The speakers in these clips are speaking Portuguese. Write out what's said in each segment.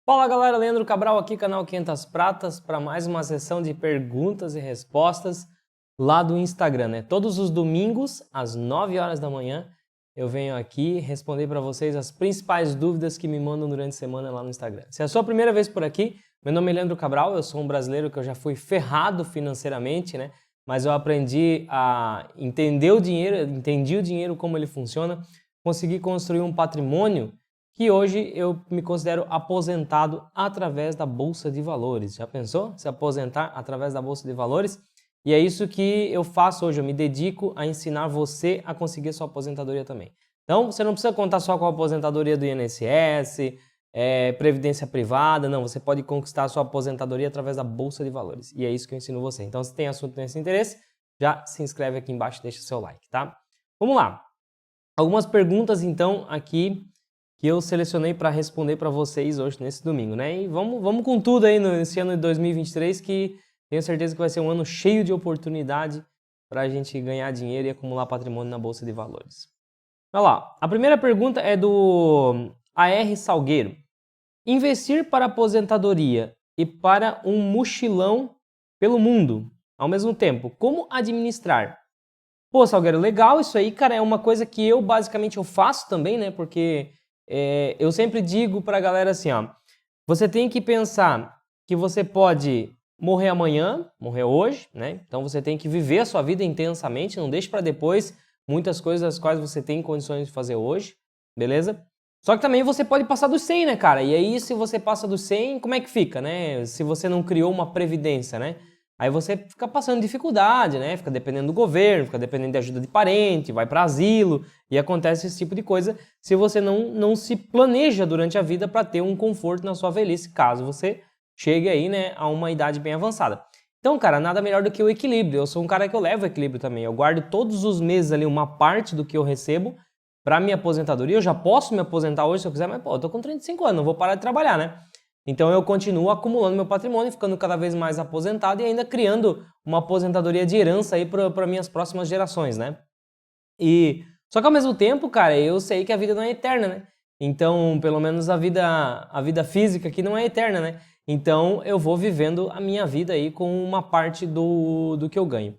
Fala galera, Leandro Cabral aqui, canal 500 Pratas, para mais uma sessão de perguntas e respostas lá do Instagram, né? Todos os domingos, às 9 horas da manhã, eu venho aqui responder para vocês as principais dúvidas que me mandam durante a semana lá no Instagram. Se é a sua primeira vez por aqui, meu nome é Leandro Cabral, eu sou um brasileiro que eu já fui ferrado financeiramente, né? Mas eu aprendi a entender o dinheiro, entendi o dinheiro, como ele funciona, consegui construir um patrimônio que hoje eu me considero aposentado através da Bolsa de Valores. Já pensou? Se aposentar através da Bolsa de Valores? E é isso que eu faço hoje, eu me dedico a ensinar você a conseguir a sua aposentadoria também. Então, você não precisa contar só com a aposentadoria do INSS, previdência privada, não, você pode conquistar a sua aposentadoria através da Bolsa de Valores. E é isso que eu ensino você. Então, se tem assunto nesse interesse, já se inscreve aqui embaixo e deixa seu like, tá? Vamos lá. Algumas perguntas, então, aqui que eu selecionei para responder para vocês hoje, nesse domingo, né? E vamos com tudo aí nesse ano de 2023, que tenho certeza que vai ser um ano cheio de oportunidade para a gente ganhar dinheiro e acumular patrimônio na Bolsa de Valores. Olha lá, a primeira pergunta é do AR Salgueiro. Investir para aposentadoria e para um mochilão pelo mundo ao mesmo tempo, como administrar? Pô, Salgueiro, legal isso aí, cara, é uma coisa que eu basicamente faço também, né? Porque eu sempre digo pra galera assim, ó, você tem que pensar que você pode morrer amanhã, morrer hoje, né? Então você tem que viver a sua vida intensamente, não deixe para depois muitas coisas das quais você tem condições de fazer hoje, beleza? Só que também você pode passar dos 100, né, cara? E aí, se você passa dos 100, como é que fica, né? Se você não criou uma previdência, né? Aí você fica passando dificuldade, né? Fica dependendo do governo, fica dependendo de ajuda de parente, vai para asilo e acontece esse tipo de coisa se você não se planeja durante a vida para ter um conforto na sua velhice, caso você chegue aí, né, a uma idade bem avançada. Então, cara, nada melhor do que o equilíbrio. Eu sou um cara que eu levo equilíbrio também. Eu guardo todos os meses ali uma parte do que eu recebo para minha aposentadoria. Eu já posso me aposentar hoje se eu quiser, mas pô, eu tô com 35 anos, não vou parar de trabalhar, né? Então eu continuo acumulando meu patrimônio, ficando cada vez mais aposentado e ainda criando uma aposentadoria de herança aí para minhas próximas gerações, né? Só que ao mesmo tempo, cara, eu sei que a vida não é eterna, né? Então, pelo menos a vida física aqui não é eterna, né? Então eu vou vivendo a minha vida aí com uma parte do que eu ganho.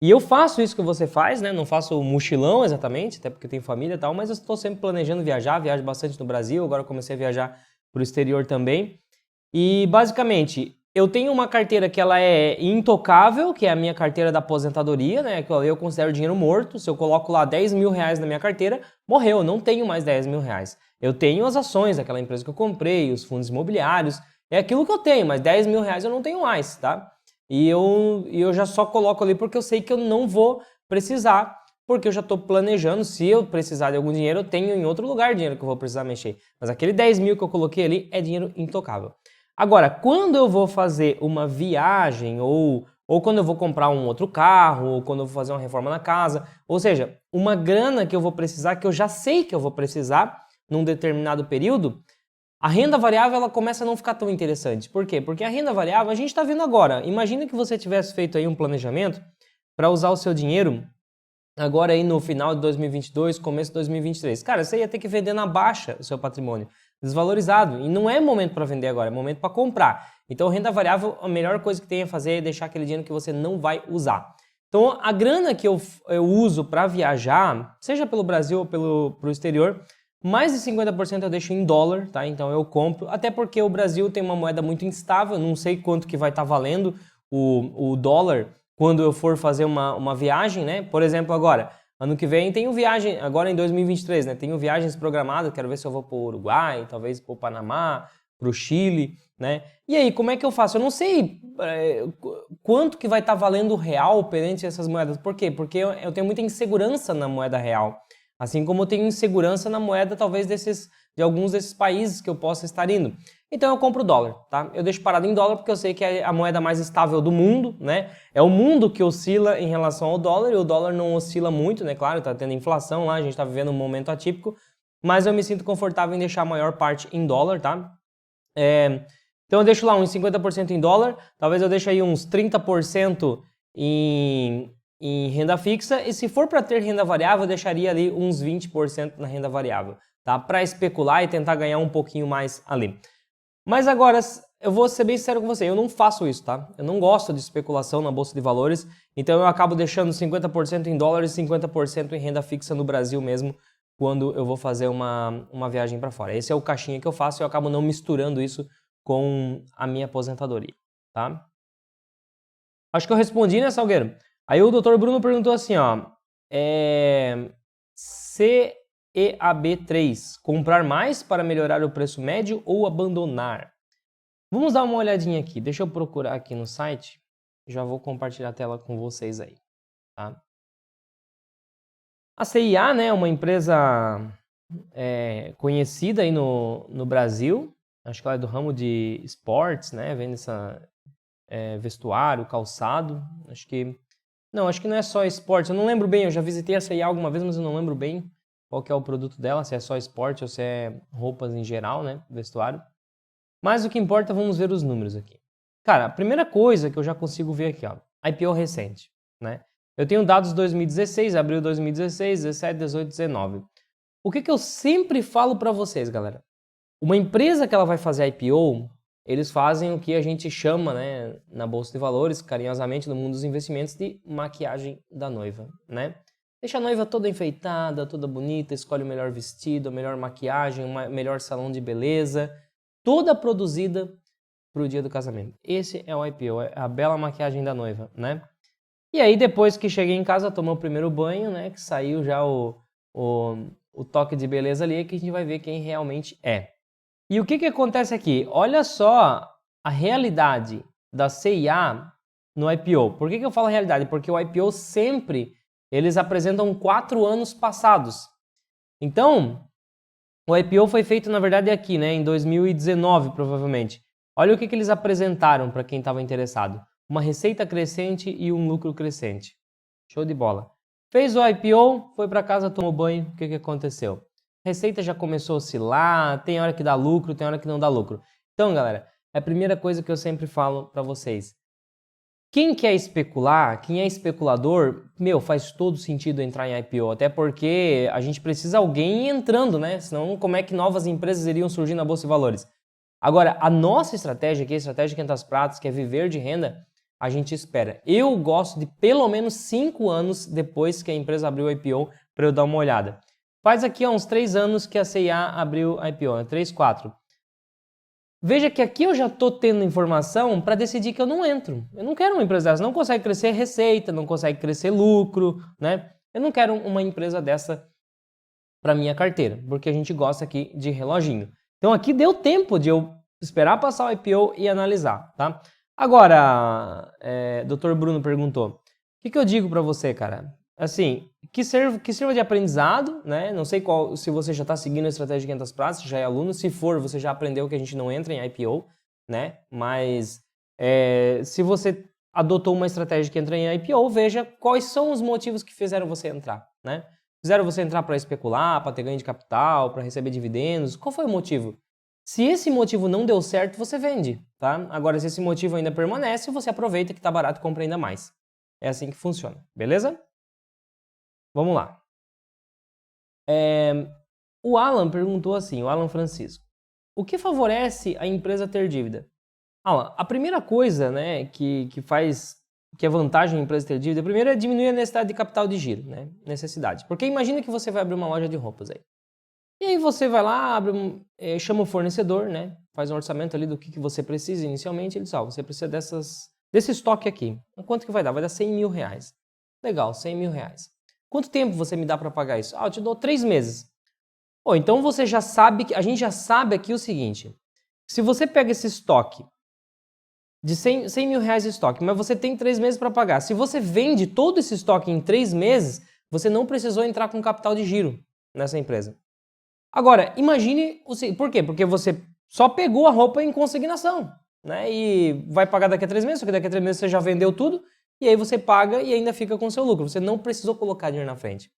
E eu faço isso que você faz, né? Não faço mochilão exatamente, até porque eu tenho família e tal, mas eu estou sempre planejando viajar, viajo bastante no Brasil, agora eu comecei a viajar para o exterior também. E basicamente, eu tenho uma carteira que ela é intocável, que é a minha carteira da aposentadoria, né? Que eu considero dinheiro morto. Se eu coloco lá 10 mil reais na minha carteira, morreu, eu não tenho mais 10 mil reais. Eu tenho as ações daquela empresa que eu comprei, os fundos imobiliários, é aquilo que eu tenho, mas 10 mil reais eu não tenho mais, tá? E eu já só coloco ali porque eu sei que eu não vou precisar, porque eu já estou planejando, se eu precisar de algum dinheiro, eu tenho em outro lugar dinheiro que eu vou precisar mexer. Mas aquele 10 mil que eu coloquei ali é dinheiro intocável. Agora, quando eu vou fazer uma viagem ou quando eu vou comprar um outro carro, ou quando eu vou fazer uma reforma na casa, ou seja, uma grana que eu vou precisar, que eu já sei que eu vou precisar num determinado período, a renda variável ela começa a não ficar tão interessante. Por quê? Porque a renda variável a gente está vendo agora. Imagina que você tivesse feito aí um planejamento para usar o seu dinheiro agora aí no final de 2022, começo de 2023. Cara, você ia ter que vender na baixa o seu patrimônio, desvalorizado. E não é momento para vender agora, é momento para comprar. Então, renda variável, a melhor coisa que tem a fazer é deixar aquele dinheiro que você não vai usar. Então, a grana que eu uso para viajar, seja pelo Brasil ou pro exterior, mais de 50% eu deixo em dólar, tá? Então eu compro, até porque o Brasil tem uma moeda muito instável, não sei quanto que vai estar valendo o dólar quando eu for fazer uma viagem, né? Por exemplo, agora, ano que vem tenho viagem, agora em 2023, né? Tenho viagens programadas, quero ver se eu vou para o Uruguai, talvez para o Panamá, para o Chile, né? E aí, como é que eu faço? Eu não sei quanto que vai estar valendo o real perante essas moedas. Por quê? Porque eu tenho muita insegurança na moeda real. Assim como eu tenho insegurança na moeda, talvez, de alguns desses países que eu possa estar indo. Então eu compro dólar, tá? Eu deixo parado em dólar porque eu sei que é a moeda mais estável do mundo, né? É o mundo que oscila em relação ao dólar e o dólar não oscila muito, né? Claro, tá tendo inflação lá, a gente tá vivendo um momento atípico, mas eu me sinto confortável em deixar a maior parte em dólar, tá? Então eu deixo lá uns 50% em dólar, talvez eu deixe aí uns 30% em renda fixa, e se for para ter renda variável, eu deixaria ali uns 20% na renda variável, tá? Para especular e tentar ganhar um pouquinho mais ali. Mas agora, eu vou ser bem sincero com você, eu não faço isso, tá? Eu não gosto de especulação na Bolsa de Valores, então eu acabo deixando 50% em dólares e 50% em renda fixa no Brasil mesmo, quando eu vou fazer uma viagem para fora. Esse é o caixinha que eu faço e eu acabo não misturando isso com a minha aposentadoria, tá? Acho que eu respondi, né, Salgueiro? Aí o Dr. Bruno perguntou assim, ó, CEAB3, comprar mais para melhorar o preço médio ou abandonar? Vamos dar uma olhadinha aqui, deixa eu procurar aqui no site, já vou compartilhar a tela com vocês aí, tá? A CIA, né, é uma empresa conhecida aí no Brasil, acho que ela é do ramo de esportes, né, vende vestuário, calçado, acho que não é só esporte, eu não lembro bem, eu já visitei a CIA alguma vez, mas eu não lembro bem qual que é o produto dela, se é só esporte ou se é roupas em geral, né, vestuário. Mas o que importa, vamos ver os números aqui. Cara, a primeira coisa que eu já consigo ver aqui, ó, IPO recente, né? Eu tenho dados 2016, abril 2016, 17, 18, 19. O que eu sempre falo para vocês, galera? Uma empresa que ela vai fazer IPO, eles fazem o que a gente chama, né, na Bolsa de Valores, carinhosamente no mundo dos investimentos, de maquiagem da noiva, né? Deixa a noiva toda enfeitada, toda bonita, escolhe o melhor vestido, a melhor maquiagem, o melhor salão de beleza, toda produzida para o dia do casamento. Esse é o IPO, é a bela maquiagem da noiva, né? E aí depois que cheguei em casa, tomou o primeiro banho, né? Que saiu já o toque de beleza ali, que a gente vai ver quem realmente é. E o que acontece aqui? Olha só a realidade da CIA no IPO. Por que eu falo realidade? Porque o IPO sempre, eles apresentam 4 anos passados. Então, o IPO foi feito, na verdade, aqui, né, em 2019, provavelmente. Olha o que eles apresentaram para quem estava interessado. Uma receita crescente e um lucro crescente. Show de bola. Fez o IPO, foi para casa, tomou banho, o que aconteceu? A receita já começou a oscilar, tem hora que dá lucro, tem hora que não dá lucro. Então, galera, é a primeira coisa que eu sempre falo para vocês. Quem quer especular, quem é especulador, faz todo sentido entrar em IPO, até porque a gente precisa de alguém entrando, né? Senão como é que novas empresas iriam surgir na Bolsa de Valores? Agora, a nossa estratégia aqui, a estratégia 500 pratas, que é viver de renda, a gente espera. Eu gosto de pelo menos 5 anos depois que a empresa abriu o IPO para eu dar uma olhada. Faz aqui uns 3 anos que a CIA abriu IPO, 3, 4. Veja que aqui eu já estou tendo informação para decidir que eu não entro. Eu não quero uma empresa dessa, não consegue crescer receita, não consegue crescer lucro, né? Eu não quero uma empresa dessa para minha carteira, porque a gente gosta aqui de reloginho. Então aqui deu tempo de eu esperar passar o IPO e analisar, tá? Agora, Dr. Bruno perguntou, o que eu digo para você, cara? Assim, que sirva de aprendizado, né? Não sei se você já está seguindo a estratégia de 500 pratas, já é aluno. Se for, você já aprendeu que a gente não entra em IPO, né? Mas se você adotou uma estratégia que entra em IPO, veja quais são os motivos que fizeram você entrar, né? Fizeram você entrar para especular, para ter ganho de capital, para receber dividendos? Qual foi o motivo? Se esse motivo não deu certo, você vende, tá? Agora, se esse motivo ainda permanece, você aproveita que está barato e compra ainda mais. É assim que funciona, beleza? Vamos lá. O Alan perguntou assim, o Alan Francisco. O que favorece a empresa ter dívida? Alan, a primeira coisa, né, que é vantagem a empresa ter dívida, primeiro é diminuir a necessidade de capital de giro, né? Necessidade. Porque imagina que você vai abrir uma loja de roupas aí. E aí você vai lá, chama o fornecedor, né? Faz um orçamento ali do que você precisa inicialmente. Ele diz, você precisa desse estoque aqui. Quanto que vai dar? Vai dar 100 mil reais. Legal, 100 mil reais. Quanto tempo você me dá para pagar isso? Eu te dou 3 meses. Então você já sabe, a gente já sabe aqui o seguinte. Se você pega esse estoque de 100 mil reais de estoque, mas você tem 3 meses para pagar. Se você vende todo esse estoque em 3 meses, você não precisou entrar com capital de giro nessa empresa. Agora, imagine o seguinte, por quê? Porque você só pegou a roupa em consignação, né? E vai pagar daqui a 3 meses, porque daqui a 3 meses você já vendeu tudo, e aí você paga e ainda fica com seu lucro. Você não precisou colocar dinheiro na frente.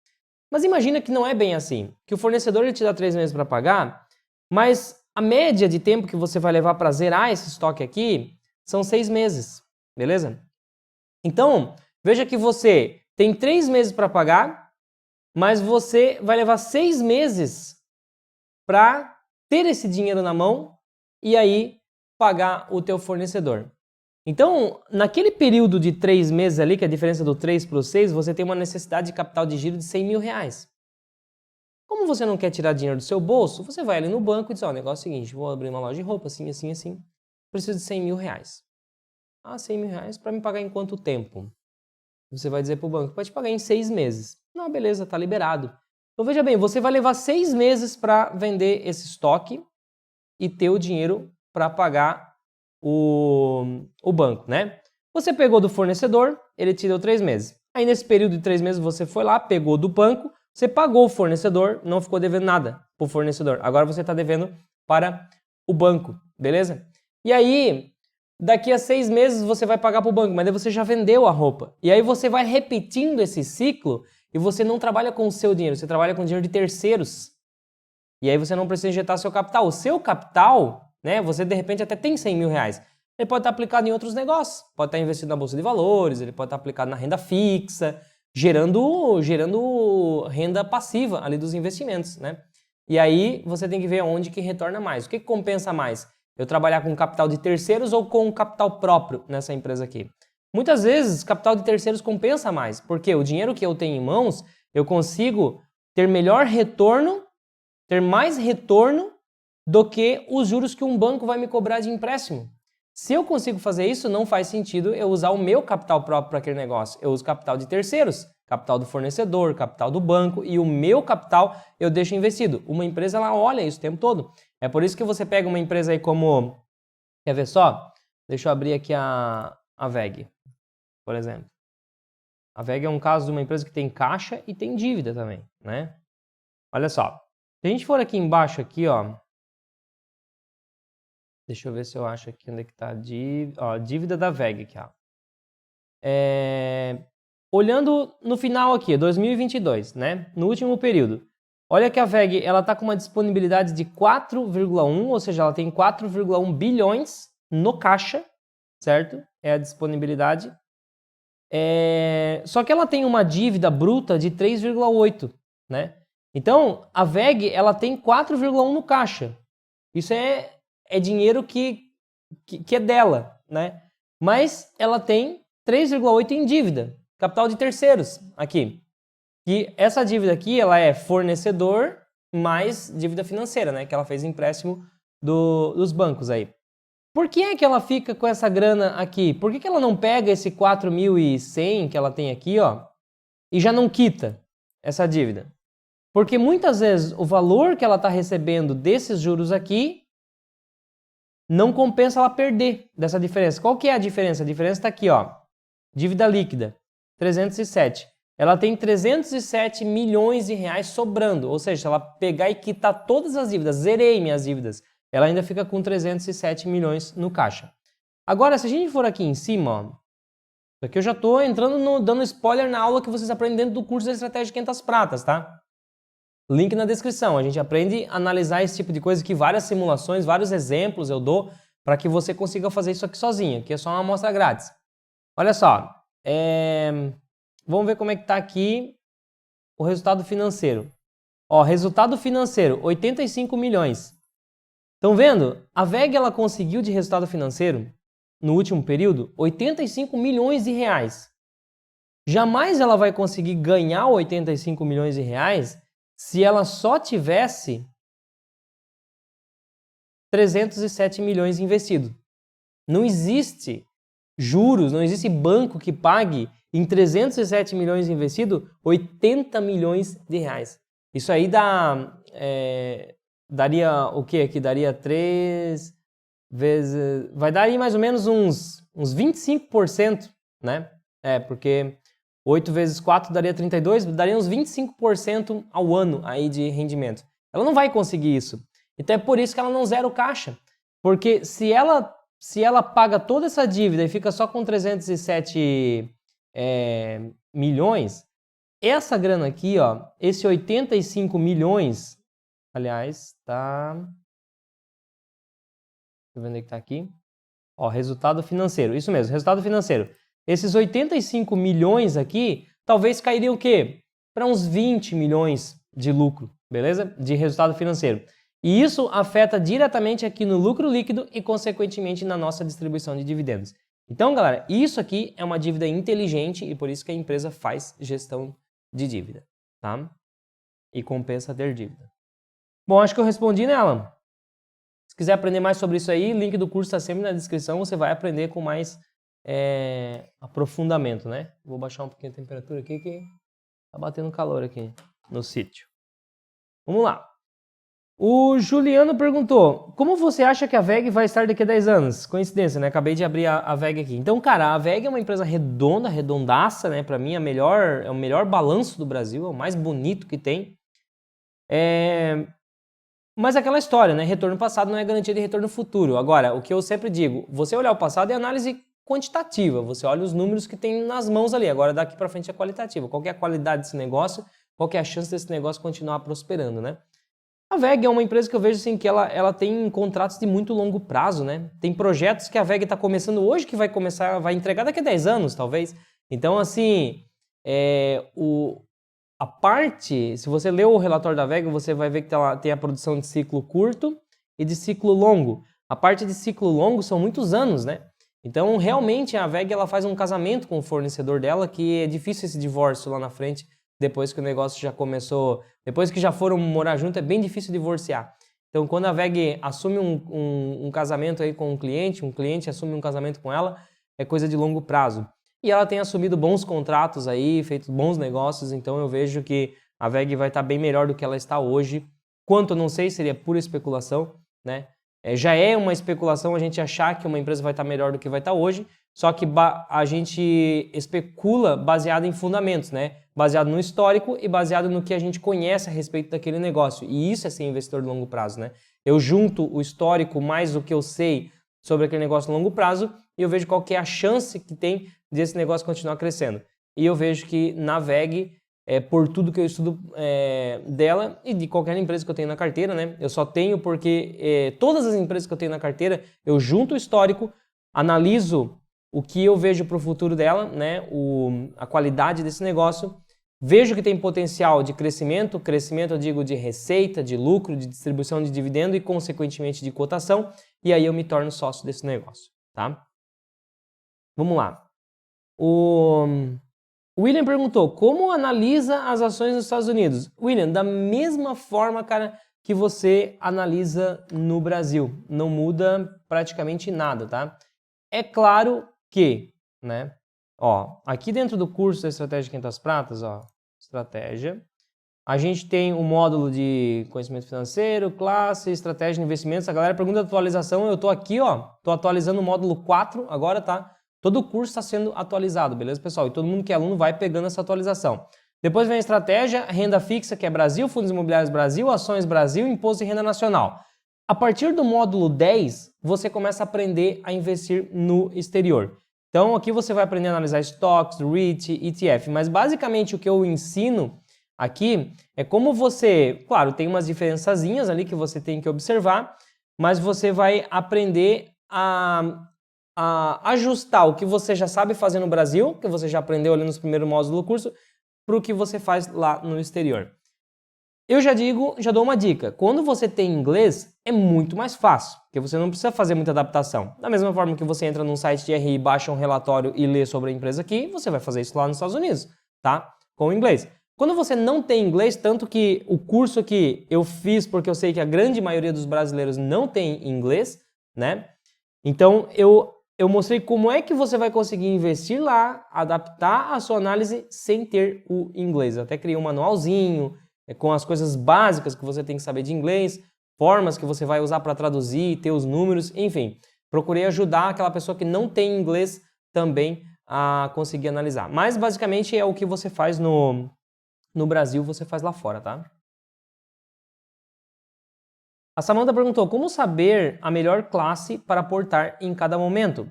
Mas imagina que não é bem assim, que o fornecedor ele te dá 3 meses para pagar, mas a média de tempo que você vai levar para zerar esse estoque aqui são 6 meses, beleza? Então, veja que você tem 3 meses para pagar, mas você vai levar 6 meses para ter esse dinheiro na mão e aí pagar o teu fornecedor. Então, naquele período de 3 meses ali, que é a diferença do 3 para o 6, você tem uma necessidade de capital de giro de 100 mil reais. Como você não quer tirar dinheiro do seu bolso, você vai ali no banco e diz, ó, o negócio é o seguinte, vou abrir uma loja de roupa, assim, assim, assim, preciso de 100 mil reais. Ah, 100 mil reais para me pagar em quanto tempo? Você vai dizer para o banco, pode pagar em 6 meses. Não, beleza, tá liberado. Então veja bem, você vai levar 6 meses para vender esse estoque e ter o dinheiro para pagar o banco, né? Você pegou do fornecedor, ele te deu 3 meses. Aí nesse período de 3 meses você foi lá, pegou do banco, você pagou o fornecedor, não ficou devendo nada para o fornecedor. Agora você está devendo para o banco, beleza? E aí, daqui a 6 meses você vai pagar para o banco, mas daí você já vendeu a roupa. E aí você vai repetindo esse ciclo e você não trabalha com o seu dinheiro, você trabalha com o dinheiro de terceiros. E aí você não precisa injetar seu capital. O seu capital, né, você de repente até tem 100 mil reais. Ele pode estar aplicado em outros negócios. Pode estar investido na bolsa de valores, ele pode estar aplicado na renda fixa, gerando renda passiva ali dos investimentos, né? E aí você tem que ver onde que retorna mais. O que compensa mais? Eu trabalhar com capital de terceiros ou com capital próprio nessa empresa aqui? Muitas vezes, capital de terceiros compensa mais, porque o dinheiro que eu tenho em mãos, eu consigo ter melhor retorno, ter mais retorno do que os juros que um banco vai me cobrar de empréstimo. Se eu consigo fazer isso, não faz sentido eu usar o meu capital próprio para aquele negócio. Eu uso capital de terceiros, capital do fornecedor, capital do banco, e o meu capital eu deixo investido. Uma empresa, ela olha isso o tempo todo. É por isso que você pega uma empresa aí como... Quer ver só? Deixa eu abrir aqui a WEG, por exemplo. A WEG é um caso de uma empresa que tem caixa e tem dívida também, né? Olha só. Se a gente for aqui embaixo, aqui, ó... Deixa eu ver se eu acho aqui onde é que está a dívida da WEG aqui, ó. Olhando no final aqui, 2022, né? No último período. Olha que a WEG, ela está com uma disponibilidade de 4,1, ou seja, ela tem 4,1 bilhões no caixa, certo? É a disponibilidade. Só que ela tem uma dívida bruta de 3,8, né? Então, a WEG, ela tem 4,1 no caixa. Isso é dinheiro que é dela, né? Mas ela tem 3,8 em dívida, capital de terceiros aqui. E essa dívida aqui, ela é fornecedor mais dívida financeira, né? Que ela fez empréstimo dos bancos aí. Por que é que ela fica com essa grana aqui? Por que ela não pega esse 4.100 que ela tem aqui, ó, e já não quita essa dívida? Porque muitas vezes o valor que ela está recebendo desses juros aqui não compensa ela perder dessa diferença. Qual que é a diferença? A diferença está aqui, ó. Dívida líquida, 307. Ela tem 307 milhões de reais sobrando. Ou seja, se ela pegar e quitar todas as dívidas, zerei minhas dívidas, ela ainda fica com 307 milhões no caixa. Agora, se a gente for aqui em cima, ó, isso aqui eu já estou entrando dando spoiler na aula que vocês aprendem dentro do curso da Estratégia de 500 Pratas, tá? Link na descrição. A gente aprende a analisar esse tipo de coisa aqui, várias simulações, vários exemplos eu dou para que você consiga fazer isso aqui sozinho, que é só uma amostra grátis. Olha só, vamos ver como é que está aqui o resultado financeiro. Ó, resultado financeiro, 85 milhões. Estão vendo? A WEG, ela conseguiu de resultado financeiro, no último período, 85 milhões de reais. Jamais ela vai conseguir ganhar 85 milhões de reais se ela só tivesse 307 milhões investido. Não existe juros, não existe banco que pague em 307 milhões investido 80 milhões de reais. Isso aí daria o quê aqui? Daria 3 vezes... Vai dar aí mais ou menos uns 25%, né? Porque 8 vezes 4 daria 32, daria uns 25% ao ano aí de rendimento. Ela não vai conseguir isso. Então é por isso que ela não zera o caixa. Porque se ela paga toda essa dívida e fica só com 307 milhões, essa grana aqui, ó, esse 85 milhões, aliás, tá... Deixa eu ver onde é que tá aqui. Ó, resultado financeiro, isso mesmo, resultado financeiro. Esses 85 milhões aqui, talvez cairiam o quê? Para uns 20 milhões de lucro, beleza? De resultado financeiro. E isso afeta diretamente aqui no lucro líquido e, consequentemente, na nossa distribuição de dividendos. Então, galera, isso aqui é uma dívida inteligente e por isso que a empresa faz gestão de dívida, tá? E compensa ter dívida. Bom, acho que eu respondi, né, Alan? Se quiser aprender mais sobre isso aí, link do curso está sempre na descrição, você vai aprender com mais aprofundamento, né? Vou baixar um pouquinho a temperatura aqui que tá batendo calor aqui no sítio. Vamos lá. O Juliano perguntou, como você acha que a WEG vai estar daqui a 10 anos? Coincidência, né? Acabei de abrir a WEG aqui. Então, cara, a WEG é uma empresa redonda, redondaça, né? Para mim, é o melhor balanço do Brasil, é o mais bonito que tem. Mas aquela história, né? Retorno passado não é garantia de retorno futuro. Agora, o que eu sempre digo, você olhar o passado é análise quantitativa, você olha os números que tem nas mãos ali. Agora, daqui para frente é qualitativa. Qual que é a qualidade desse negócio? Qual que é a chance desse negócio continuar prosperando, né? A WEG é uma empresa que eu vejo assim que ela tem contratos de muito longo prazo, né? Tem projetos que a WEG está começando hoje que vai entregar daqui a 10 anos, talvez. Então, assim, a parte, se você ler o relatório da WEG, você vai ver que ela tem a produção de ciclo curto e de ciclo longo. A parte de ciclo longo são muitos anos, né? Então, realmente, a WEG ela faz um casamento com o fornecedor dela, que é difícil esse divórcio lá na frente, depois que o negócio já começou, depois que já foram morar junto, é bem difícil divorciar. Então, quando a WEG assume um casamento aí com um cliente assume um casamento com ela, é coisa de longo prazo. E ela tem assumido bons contratos aí, feito bons negócios, então eu vejo que a WEG vai estar bem melhor do que ela está hoje. Quanto eu não sei, seria pura especulação, né? Já é uma especulação a gente achar que uma empresa vai estar melhor do que vai estar hoje, só que a gente especula baseado em fundamentos, né? Baseado no histórico e baseado no que a gente conhece a respeito daquele negócio. E isso é ser investidor de longo prazo, né? Eu junto o histórico mais o que eu sei sobre aquele negócio de longo prazo e eu vejo qual que é a chance que tem desse negócio continuar crescendo. E eu vejo que na WEG, por tudo que eu estudo dela e de qualquer empresa que eu tenho na carteira, né? Eu só tenho porque todas as empresas que eu tenho na carteira, eu junto o histórico, analiso o que eu vejo para o futuro dela, né? A qualidade desse negócio, vejo que tem potencial de crescimento eu digo de receita, de lucro, de distribuição de dividendo e consequentemente de cotação, e aí eu me torno sócio desse negócio, tá? Vamos lá. O William perguntou, como analisa as ações nos Estados Unidos? William, da mesma forma, cara, que você analisa no Brasil. Não muda praticamente nada, tá? É claro que, né? Ó, aqui dentro do curso da Estratégia 500 Pratas, ó, estratégia, a gente tem o módulo de conhecimento financeiro, classe, estratégia de investimentos. A galera pergunta de atualização, eu tô aqui, ó, tô atualizando o módulo 4 agora, tá? Todo o curso está sendo atualizado, beleza, pessoal? E todo mundo que é aluno vai pegando essa atualização. Depois vem a estratégia, renda fixa, que é Brasil, fundos imobiliários Brasil, ações Brasil, imposto de renda nacional. A partir do módulo 10, você começa a aprender a investir no exterior. Então, aqui você vai aprender a analisar stocks, REIT, ETF. Mas, basicamente, o que eu ensino aqui é como você... Claro, tem umas diferençazinhas ali que você tem que observar, mas você vai aprender a ajustar o que você já sabe fazer no Brasil, que você já aprendeu ali nos primeiros módulos do curso, para o que você faz lá no exterior. Eu já dou uma dica. Quando você tem inglês, é muito mais fácil, porque você não precisa fazer muita adaptação. Da mesma forma que você entra num site de RI, baixa um relatório e lê sobre a empresa aqui, você vai fazer isso lá nos Estados Unidos, tá? Com o inglês. Quando você não tem inglês, tanto que o curso que eu fiz, porque eu sei que a grande maioria dos brasileiros não tem inglês, né? Então, eu mostrei como é que você vai conseguir investir lá, adaptar a sua análise sem ter o inglês. Eu até criei um manualzinho com as coisas básicas que você tem que saber de inglês, formas que você vai usar para traduzir, ter os números, enfim. Procurei ajudar aquela pessoa que não tem inglês também a conseguir analisar. Mas basicamente é o que você faz no Brasil, você faz lá fora, tá? A Samantha perguntou, como saber a melhor classe para aportar em cada momento?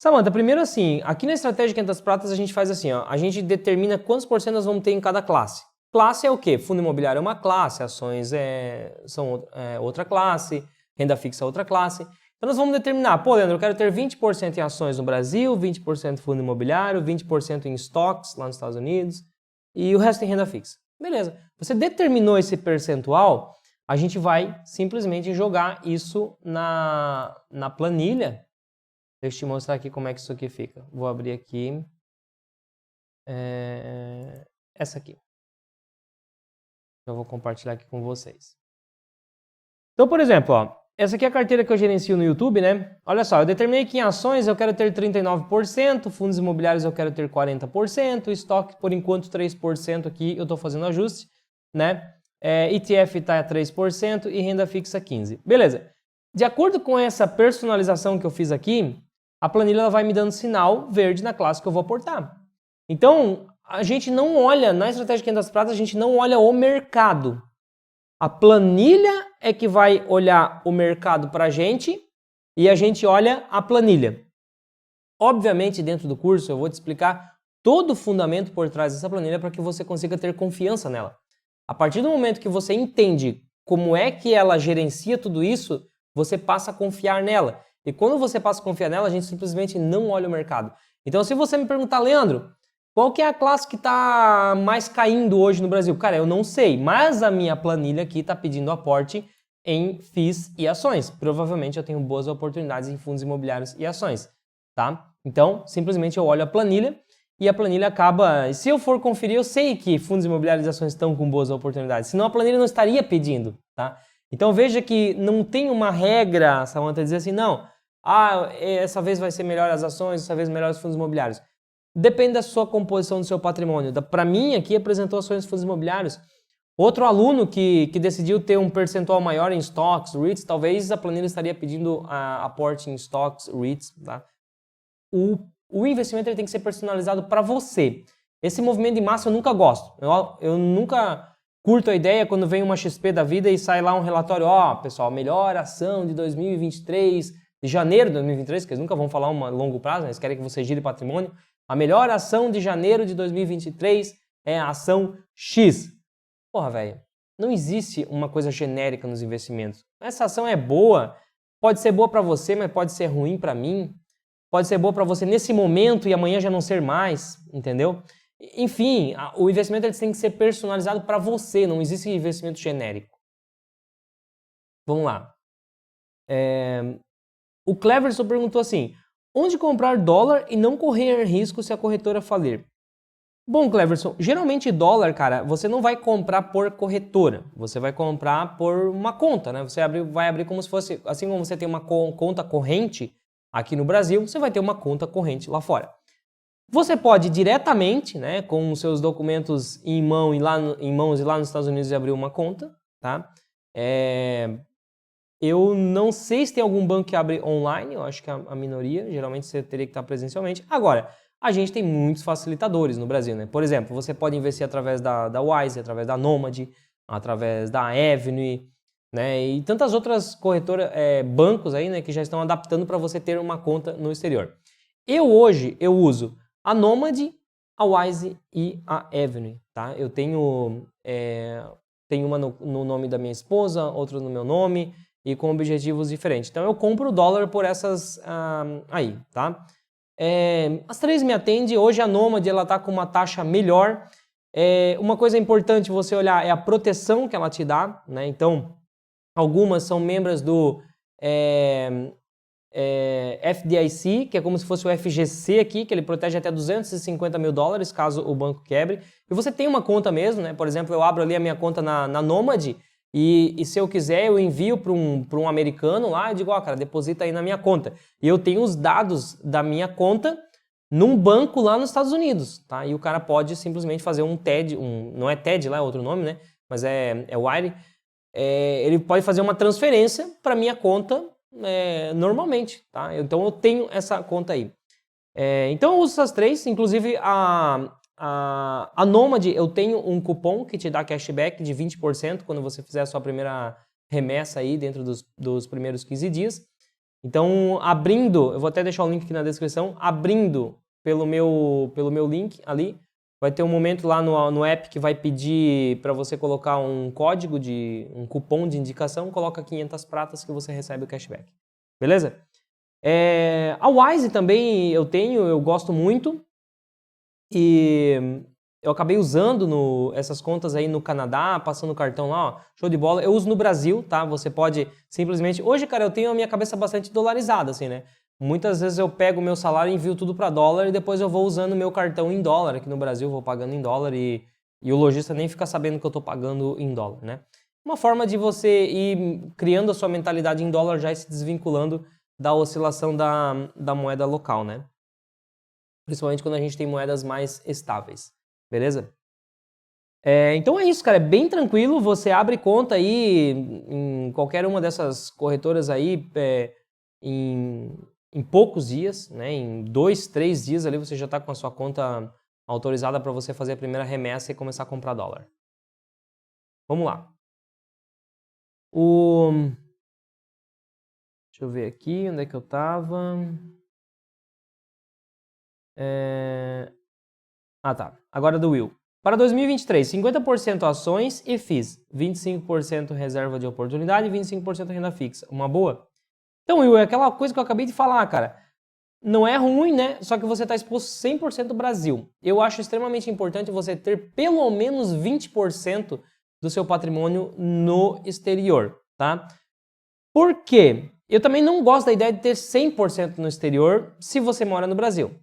Samantha, primeiro assim, aqui na Estratégia 500 Pratas a gente faz assim, ó, a gente determina quantos por cento nós vamos ter em cada classe. Classe é o quê? Fundo imobiliário é uma classe, ações são outra classe, renda fixa é outra classe. Então nós vamos determinar, pô, Leandro, eu quero ter 20% em ações no Brasil, 20% em fundo imobiliário, 20% em stocks lá nos Estados Unidos e o resto em renda fixa. Beleza. Você determinou esse percentual, a gente vai simplesmente jogar isso na planilha. Deixa eu te mostrar aqui como é que isso aqui fica. Vou abrir aqui. Essa aqui. Eu vou compartilhar aqui com vocês. Então, por exemplo, ó, essa aqui é a carteira que eu gerencio no YouTube, né? Olha só, eu determinei que em ações eu quero ter 39%, fundos imobiliários eu quero ter 40%, estoque por enquanto 3% aqui eu estou fazendo ajuste, né? ETF está a 3% e renda fixa 15%. Beleza. De acordo com essa personalização que eu fiz aqui, a planilha ela vai me dando sinal verde na classe que eu vou aportar. Então, a gente não olha, na estratégia 500 pratas, a gente não olha o mercado. A planilha é que vai olhar o mercado para a gente e a gente olha a planilha. Obviamente, dentro do curso, eu vou te explicar todo o fundamento por trás dessa planilha para que você consiga ter confiança nela. A partir do momento que você entende como é que ela gerencia tudo isso, você passa a confiar nela. E quando você passa a confiar nela, a gente simplesmente não olha o mercado. Então, se você me perguntar, Leandro, qual que é a classe que está mais caindo hoje no Brasil? Cara, eu não sei, mas a minha planilha aqui está pedindo aporte em FIIs e ações. Provavelmente eu tenho boas oportunidades em fundos imobiliários e ações, tá? Então, simplesmente eu olho a planilha e a planilha acaba... Se eu for conferir, eu sei que fundos imobiliários e ações estão com boas oportunidades, senão a planilha não estaria pedindo, tá? Então veja que não tem uma regra, Samantha, dizer assim, não, essa vez vai ser melhor as ações, essa vez melhor os fundos imobiliários. Depende da sua composição do seu patrimônio. Para mim, aqui apresentou ações de fundos imobiliários. Outro aluno que decidiu ter um percentual maior em stocks, REITs, talvez a planilha estaria pedindo aporte em stocks, REITs. Tá? O investimento ele tem que ser personalizado para você. Esse movimento de massa eu nunca gosto. Eu nunca curto a ideia quando vem uma XP da vida e sai lá um relatório, pessoal, melhor ação de 2023, de janeiro de 2023, que eles nunca vão falar um longo prazo, né? Eles querem que você gire patrimônio. A melhor ação de janeiro de 2023 é a ação X. Porra, velho, não existe uma coisa genérica nos investimentos. Essa ação é boa, pode ser boa para você, mas pode ser ruim para mim. Pode ser boa para você nesse momento e amanhã já não ser mais, entendeu? Enfim, o investimento ele tem que ser personalizado para você, não existe investimento genérico. Vamos lá. O Cleverson perguntou assim, onde comprar dólar e não correr risco se a corretora falir? Bom, Cleverson, geralmente dólar, cara, você não vai comprar por corretora, você vai comprar por uma conta, né? Você vai abrir como se fosse, assim como você tem uma conta corrente aqui no Brasil, você vai ter uma conta corrente lá fora. Você pode diretamente, né, com os seus documentos em mãos e lá nos Estados Unidos abrir uma conta, tá? Eu não sei se tem algum banco que abre online, eu acho que a minoria, geralmente você teria que estar presencialmente. Agora, a gente tem muitos facilitadores no Brasil, né? Por exemplo, você pode investir através da Wise, através da Nomad, através da Avenue, né? E tantas outras corretoras, bancos aí, né, que já estão adaptando para você ter uma conta no exterior. Hoje eu uso a Nomad, a Wise e a Avenue, tá? Eu tenho uma no nome da minha esposa, outra no meu nome e com objetivos diferentes. Então eu compro o dólar por essas aí, tá? As três me atendem. Hoje a Nomad ela tá com uma taxa melhor. Uma coisa importante você olhar é a proteção que ela te dá, né? Então algumas são membros do FDIC, que é como se fosse o FGC aqui, que ele protege até $250 mil caso o banco quebre. E você tem uma conta mesmo, né? Por exemplo, eu abro ali a minha conta na Nomad e se eu quiser eu envio para um americano lá e digo, cara, deposita aí na minha conta. E eu tenho os dados da minha conta num banco lá nos Estados Unidos, tá? E o cara pode simplesmente fazer um TED, não é TED lá, é outro nome, né? Mas é Wire. Ele pode fazer uma transferência para minha conta normalmente, tá? Então eu tenho essa conta aí. Então eu uso essas três, inclusive a Nomad eu tenho um cupom que te dá cashback de 20% quando você fizer a sua primeira remessa aí dentro dos primeiros 15 dias. Então abrindo, eu vou até deixar o link aqui na descrição, abrindo pelo meu link ali, vai ter um momento lá no app que vai pedir para você colocar um código, um cupom de indicação, coloca 500 pratas que você recebe o cashback. Beleza? A Wise também eu gosto muito. E eu acabei usando essas contas aí no Canadá, passando o cartão lá, ó, show de bola. Eu uso no Brasil, tá? Você pode simplesmente... Hoje, cara, eu tenho a minha cabeça bastante dolarizada, assim, né? Muitas vezes eu pego o meu salário e envio tudo para dólar e depois eu vou usando o meu cartão em dólar. Aqui no Brasil eu vou pagando em dólar e o lojista nem fica sabendo que eu tô pagando em dólar, né? Uma forma de você ir criando a sua mentalidade em dólar já e se desvinculando da oscilação da moeda local, né? Principalmente quando a gente tem moedas mais estáveis, beleza? Então é isso, cara, é bem tranquilo, você abre conta aí em qualquer uma dessas corretoras aí em poucos dias, né? Em 2, 3 dias ali você já está com a sua conta autorizada para você fazer a primeira remessa e começar a comprar dólar. Vamos lá. Deixa eu ver aqui, onde é que eu estava? Tá. Agora do Will. Para 2023, 50% ações e FIIs, 25% reserva de oportunidade e 25% renda fixa. Uma boa? Então, Will, é aquela coisa que eu acabei de falar, cara. Não é ruim, né? Só que você está exposto 100% do Brasil. Eu acho extremamente importante você ter pelo menos 20% do seu patrimônio no exterior, tá? Por quê? Eu também não gosto da ideia de ter 100% no exterior se você mora no Brasil.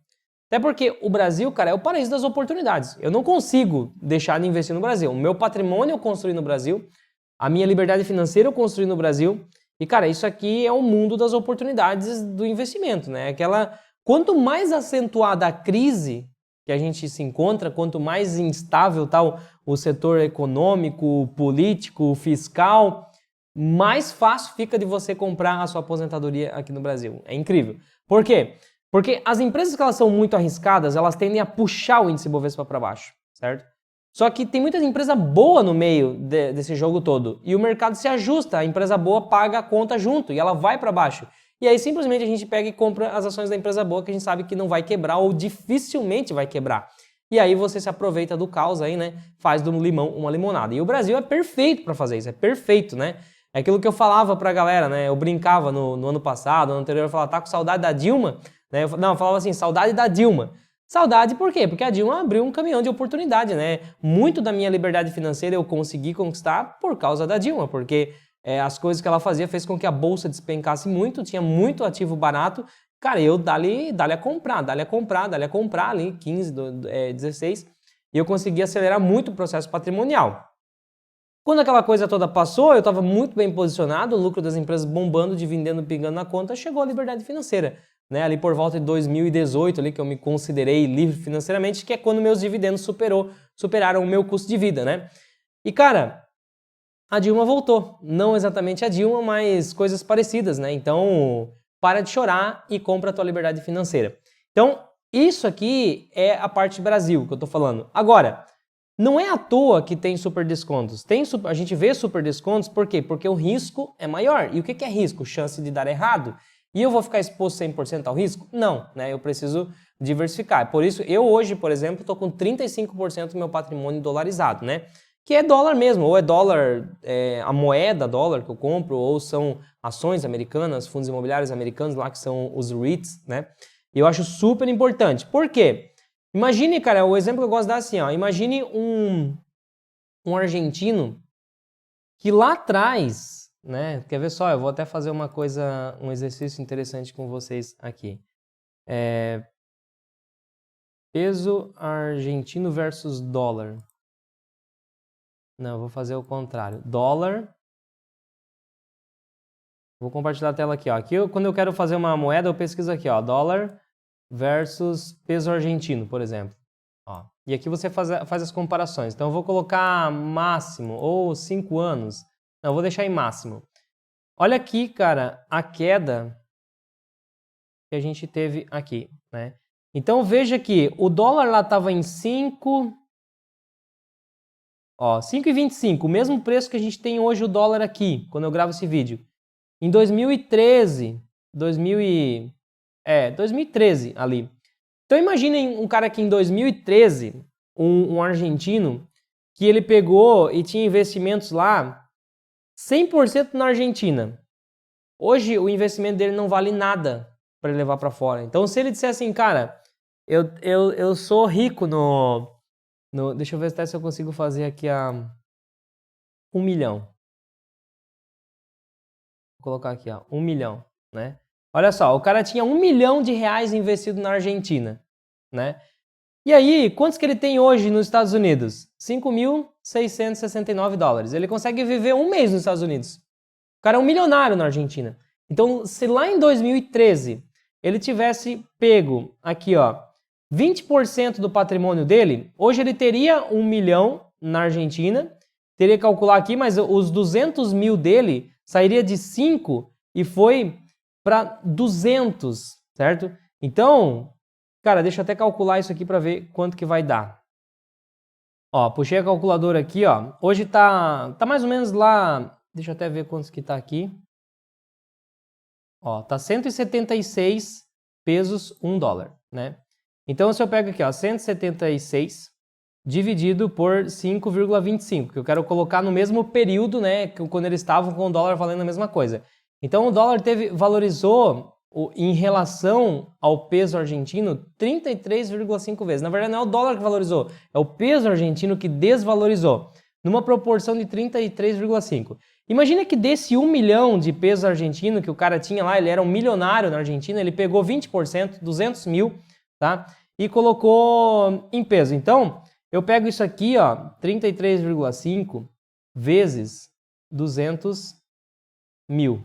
Até porque o Brasil, cara, é o paraíso das oportunidades. Eu não consigo deixar de investir no Brasil. O meu patrimônio eu construí no Brasil, a minha liberdade financeira eu construí no Brasil. E, cara, isso aqui é o mundo das oportunidades do investimento, né? Quanto mais acentuada a crise que a gente se encontra, quanto mais instável tá o setor econômico, político, fiscal, mais fácil fica de você comprar a sua aposentadoria aqui no Brasil. É incrível. Por quê? Porque as empresas que elas são muito arriscadas, elas tendem a puxar o índice Bovespa para baixo, certo? Só que tem muita empresa boa no meio desse jogo todo e o mercado se ajusta, a empresa boa paga a conta junto e ela vai para baixo. E aí simplesmente a gente pega e compra as ações da empresa boa que a gente sabe que não vai quebrar ou dificilmente vai quebrar. E aí você se aproveita do caos aí, né? Faz do limão uma limonada. E o Brasil é perfeito para fazer isso, é perfeito, né? É aquilo que eu falava pra galera, né? Eu brincava no ano passado, no ano anterior, eu falava, tá com saudade da Dilma? Né? Eu falava assim, saudade da Dilma. Saudade por quê? Porque a Dilma abriu um caminhão de oportunidade, né? Muito da minha liberdade financeira eu consegui conquistar por causa da Dilma, porque as coisas que ela fazia fez com que a bolsa despencasse muito, tinha muito ativo barato. Cara, eu dali a comprar ali, 15, 16, e eu consegui acelerar muito o processo patrimonial. Quando aquela coisa toda passou, eu estava muito bem posicionado, o lucro das empresas bombando, dividendo pingando na conta, chegou a liberdade financeira. Né, ali por volta de 2018, ali, que eu me considerei livre financeiramente, que é quando meus dividendos superaram o meu custo de vida, né? E, cara, a Dilma voltou. Não exatamente a Dilma, mas coisas parecidas, né? Então, para de chorar e compra a tua liberdade financeira. Então, isso aqui é a parte Brasil que eu tô falando. Agora, não é à toa que tem super descontos. A gente vê super descontos, por quê? Porque o risco é maior. E o que é risco? Chance de dar errado. E eu vou ficar exposto 100% ao risco? Não, né? Eu preciso diversificar. Por isso, eu hoje, por exemplo, estou com 35% do meu patrimônio dolarizado, né? Que é dólar mesmo, ou é dólar, a moeda dólar que eu compro, ou são ações americanas, fundos imobiliários americanos lá, que são os REITs, né? E eu acho super importante. Por quê? Imagine, cara, o exemplo que eu gosto de dar assim, ó. Imagine um argentino que lá atrás... Né? Quer ver só? Eu vou até fazer um exercício interessante com vocês aqui. Peso argentino versus dólar. Não, eu vou fazer o contrário. Dólar. Vou compartilhar a tela aqui, ó. Aqui, quando eu quero fazer uma moeda, eu pesquiso aqui, ó. Dólar versus peso argentino, por exemplo. Ó. E aqui você faz as comparações. Então, eu vou colocar máximo ou 5 anos. Não, eu vou deixar em máximo. Olha aqui, cara, a queda que a gente teve aqui, né? Então, veja que o dólar lá estava em 5... Ó, 5,25, o mesmo preço que a gente tem hoje o dólar aqui, quando eu gravo esse vídeo. Em 2013 ali. Então, imaginem um cara que em 2013, um argentino, que ele pegou e tinha investimentos lá 100% na Argentina. Hoje, o investimento dele não vale nada para ele levar para fora. Então, se ele disser assim, cara, eu sou rico Deixa eu ver até se eu consigo fazer aqui a 1 milhão. Vou colocar aqui, ó, 1 milhão, né? Olha só, o cara tinha 1 milhão de reais investido na Argentina, né? E aí, quantos que ele tem hoje nos Estados Unidos? 5.669 dólares. Ele consegue viver um mês nos Estados Unidos. O cara é um milionário na Argentina. Então, se lá em 2013 ele tivesse pego aqui, ó, 20% do patrimônio dele, hoje ele teria 1 milhão na Argentina, teria que calcular aqui, mas os 200 mil dele sairia de 5 e foi para 200, certo? Então, cara, deixa eu até calcular isso aqui para ver quanto que vai dar. Ó, puxei a calculadora aqui, ó. Hoje tá mais ou menos lá, deixa eu até ver quantos que tá aqui. Ó, tá 176 pesos 1 dólar, né? Então, se eu pego aqui, ó, 176 dividido por 5,25, que eu quero colocar no mesmo período, né, que quando eles estavam com o dólar valendo a mesma coisa. Então, o dólar valorizou em relação ao peso argentino 33,5 vezes. Na verdade, não é o dólar que valorizou, é o peso argentino que desvalorizou, numa proporção de 33,5. Imagina que desse 1 milhão de peso argentino que o cara tinha lá, ele era um milionário na Argentina, ele pegou 20%, 200 mil, tá? E colocou em peso. Então, eu pego isso aqui, ó, 33,5 vezes 200 mil.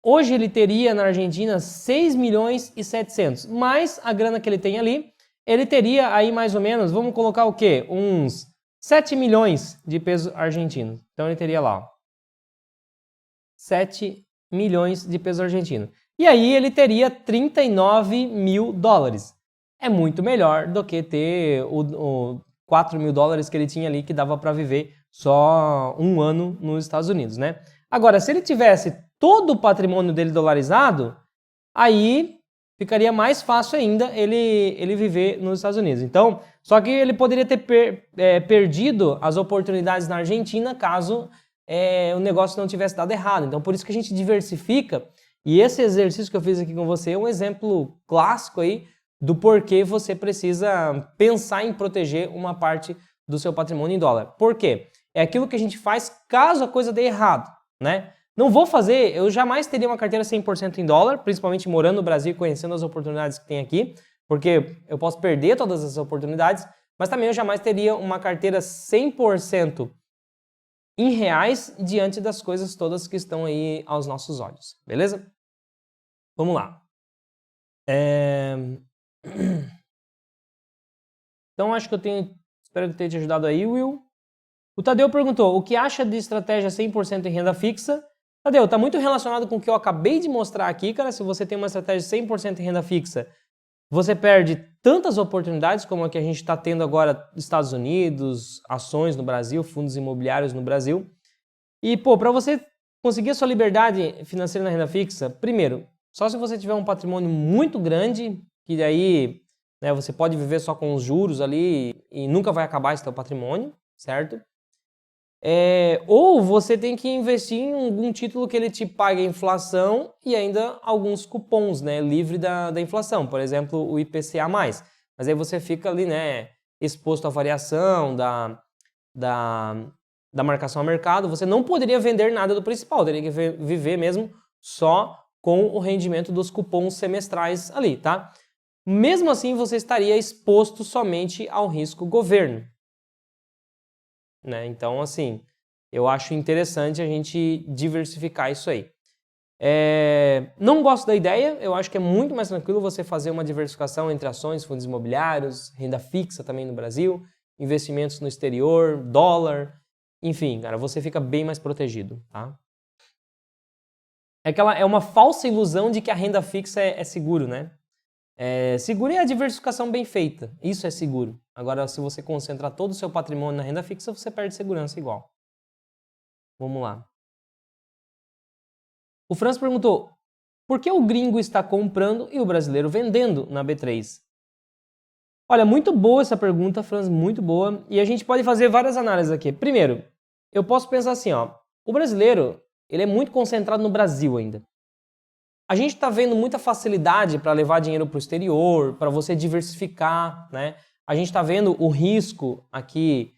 Hoje ele teria na Argentina 6 milhões e 700, mais a grana que ele tem ali, ele teria aí mais ou menos, vamos colocar o quê? Uns 7 milhões de peso argentino. Então ele teria lá, ó, 7 milhões de peso argentino. E aí ele teria 39 mil dólares. É muito melhor do que ter o 4 mil dólares que ele tinha ali, que dava para viver só um ano nos Estados Unidos, né? Agora, se ele tivesse todo o patrimônio dele dolarizado, aí ficaria mais fácil ainda ele viver nos Estados Unidos. Então, só que ele poderia ter perdido as oportunidades na Argentina caso o negócio não tivesse dado errado. Então, por isso que a gente diversifica. E esse exercício que eu fiz aqui com você é um exemplo clássico aí do porquê você precisa pensar em proteger uma parte do seu patrimônio em dólar. Por quê? É aquilo que a gente faz caso a coisa dê errado, né? Não vou fazer, eu jamais teria uma carteira 100% em dólar, principalmente morando no Brasil e conhecendo as oportunidades que tem aqui, porque eu posso perder todas as oportunidades, mas também eu jamais teria uma carteira 100% em reais diante das coisas todas que estão aí aos nossos olhos, beleza? Vamos lá. Então acho que espero que eu tenha te ajudado aí, Will. O Tadeu perguntou, o que acha de estratégia 100% em renda fixa? Tadeu, está muito relacionado com o que eu acabei de mostrar aqui, cara. Se você tem uma estratégia 100% em renda fixa, você perde tantas oportunidades como a que a gente está tendo agora nos Estados Unidos, ações no Brasil, fundos imobiliários no Brasil. E, para você conseguir a sua liberdade financeira na renda fixa, primeiro, só se você tiver um patrimônio muito grande, que daí, né, você pode viver só com os juros ali e nunca vai acabar esse teu patrimônio, certo? Ou você tem que investir em algum título que ele te pague a inflação e ainda alguns cupons, né, livre da inflação, por exemplo, o IPCA+. Mas aí você fica ali, né, exposto à variação da marcação a mercado, você não poderia vender nada do principal, teria que viver mesmo só com o rendimento dos cupons semestrais ali, tá? Mesmo assim, você estaria exposto somente ao risco governo. Né? Então, assim, eu acho interessante a gente diversificar isso aí. Não gosto da ideia, eu acho que é muito mais tranquilo você fazer uma diversificação entre ações, fundos imobiliários, renda fixa também no Brasil, investimentos no exterior, dólar, enfim, cara, você fica bem mais protegido, tá? É uma falsa ilusão de que a renda fixa é seguro, né? Seguro é a diversificação bem feita, isso é seguro. Agora, se você concentrar todo o seu patrimônio na renda fixa, você perde segurança igual. Vamos lá. O Franz perguntou, por que o gringo está comprando e o brasileiro vendendo na B3? Olha, muito boa essa pergunta, Franz, muito boa. E a gente pode fazer várias análises aqui. Primeiro, eu posso pensar assim, ó, o brasileiro, ele é muito concentrado no Brasil ainda. A gente está vendo muita facilidade para levar dinheiro para o exterior, para você diversificar, né? a gente está vendo o risco aqui,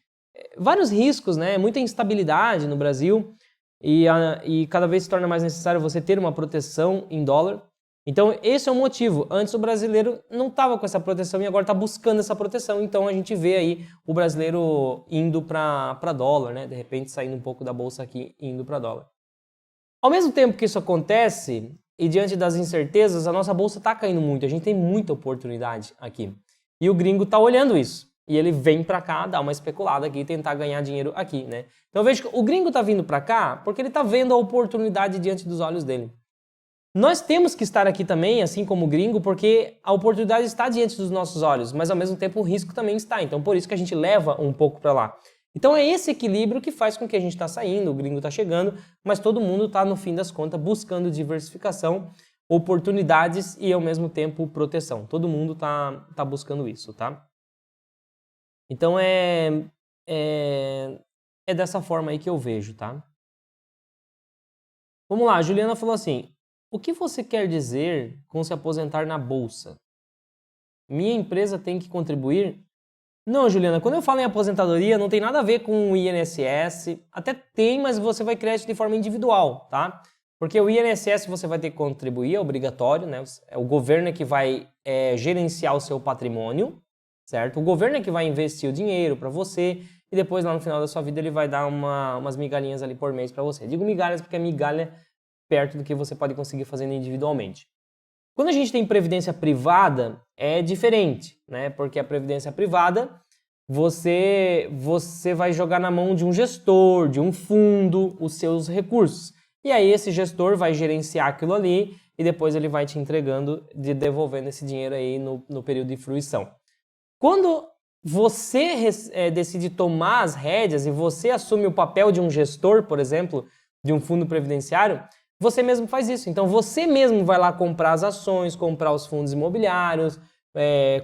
vários riscos, né? Muita instabilidade no Brasil e cada vez se torna mais necessário você ter uma proteção em dólar. Então, esse é o motivo. Antes o brasileiro não estava com essa proteção e agora está buscando essa proteção. Então, a gente vê aí o brasileiro indo para dólar, né? De repente, saindo um pouco da bolsa aqui e indo para dólar. Ao mesmo tempo que isso acontece, e diante das incertezas, a nossa bolsa está caindo muito. A gente tem muita oportunidade aqui. E o gringo está olhando isso. E ele vem para cá, dar uma especulada aqui, tentar ganhar dinheiro aqui, né? Então, eu vejo que o gringo está vindo para cá porque ele está vendo a oportunidade diante dos olhos dele. Nós temos que estar aqui também, assim como o gringo, porque a oportunidade está diante dos nossos olhos, mas ao mesmo tempo o risco também está. Então por isso que a gente leva um pouco para lá. Então é esse equilíbrio que faz com que a gente está saindo, o gringo está chegando, mas todo mundo está, no fim das contas, buscando diversificação, oportunidades e ao mesmo tempo proteção. Todo mundo tá buscando isso, tá? Então é dessa forma aí que eu vejo, tá? Vamos lá, a Juliana falou assim: o que você quer dizer com se aposentar na bolsa? Minha empresa tem que contribuir? Não, Juliana, quando eu falo em aposentadoria, não tem nada a ver com o INSS. Até tem, mas você vai criar isso de forma individual, tá? Porque o INSS você vai ter que contribuir, é obrigatório, né? O governo é que vai gerenciar o seu patrimônio, certo? O governo é que vai investir o dinheiro para você e depois lá no final da sua vida ele vai dar umas migalhinhas ali por mês para você. Digo migalhas porque é migalha perto do que você pode conseguir fazendo individualmente. Quando a gente tem previdência privada, é diferente, né? Porque a previdência privada, você vai jogar na mão de um gestor, de um fundo, os seus recursos. E aí esse gestor vai gerenciar aquilo ali e depois ele vai te entregando, devolvendo esse dinheiro aí no período de fruição. Quando você decide tomar as rédeas e você assume o papel de um gestor, por exemplo, de um fundo previdenciário, você mesmo faz isso. Então você mesmo vai lá comprar as ações, comprar os fundos imobiliários,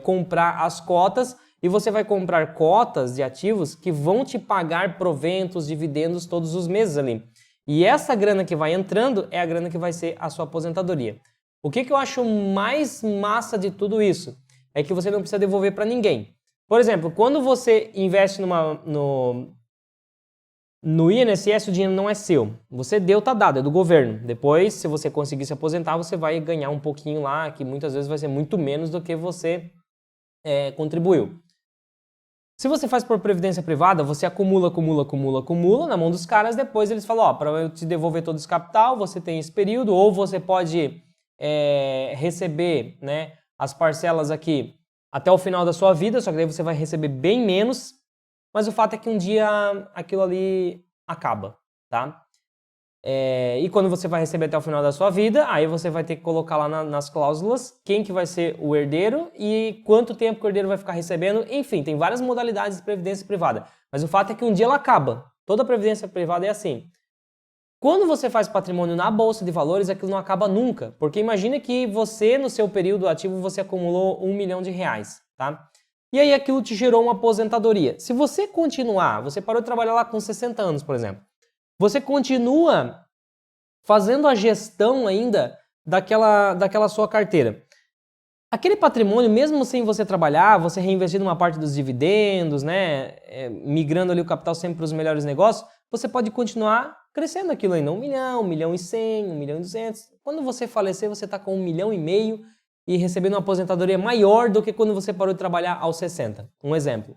comprar as cotas e você vai comprar cotas de ativos que vão te pagar proventos, dividendos todos os meses ali. E essa grana que vai entrando é a grana que vai ser a sua aposentadoria. O que eu acho mais massa de tudo isso é que você não precisa devolver para ninguém. Por exemplo, quando você investe no INSS, o dinheiro não é seu. Você deu, tá dado, é do governo. Depois, se você conseguir se aposentar, você vai ganhar um pouquinho lá, que muitas vezes vai ser muito menos do que você contribuiu. Se você faz por previdência privada, você acumula na mão dos caras, depois eles falam, para eu te devolver todo esse capital, você tem esse período, ou você pode receber, né, as parcelas aqui até o final da sua vida, só que daí você vai receber bem menos, mas o fato é que um dia aquilo ali acaba, tá? E quando você vai receber até o final da sua vida, aí você vai ter que colocar lá nas cláusulas quem que vai ser o herdeiro e quanto tempo que o herdeiro vai ficar recebendo. Enfim, tem várias modalidades de previdência privada. Mas o fato é que um dia ela acaba. Toda previdência privada é assim. Quando você faz patrimônio na Bolsa de Valores, aquilo não acaba nunca. Porque imagine que você, no seu período ativo, você acumulou R$1 milhão, tá? E aí aquilo te gerou uma aposentadoria. Se você continuar, você parou de trabalhar lá com 60 anos, por exemplo. Você continua fazendo a gestão ainda daquela sua carteira. Aquele patrimônio, mesmo sem você trabalhar, você reinvestindo uma parte dos dividendos, né, migrando ali o capital sempre para os melhores negócios, você pode continuar crescendo aquilo ainda. 1 milhão, 1 milhão e 100, 1 milhão e 200. Quando você falecer, você está com 1,5 milhão e recebendo uma aposentadoria maior do que quando você parou de trabalhar aos 60. Um exemplo.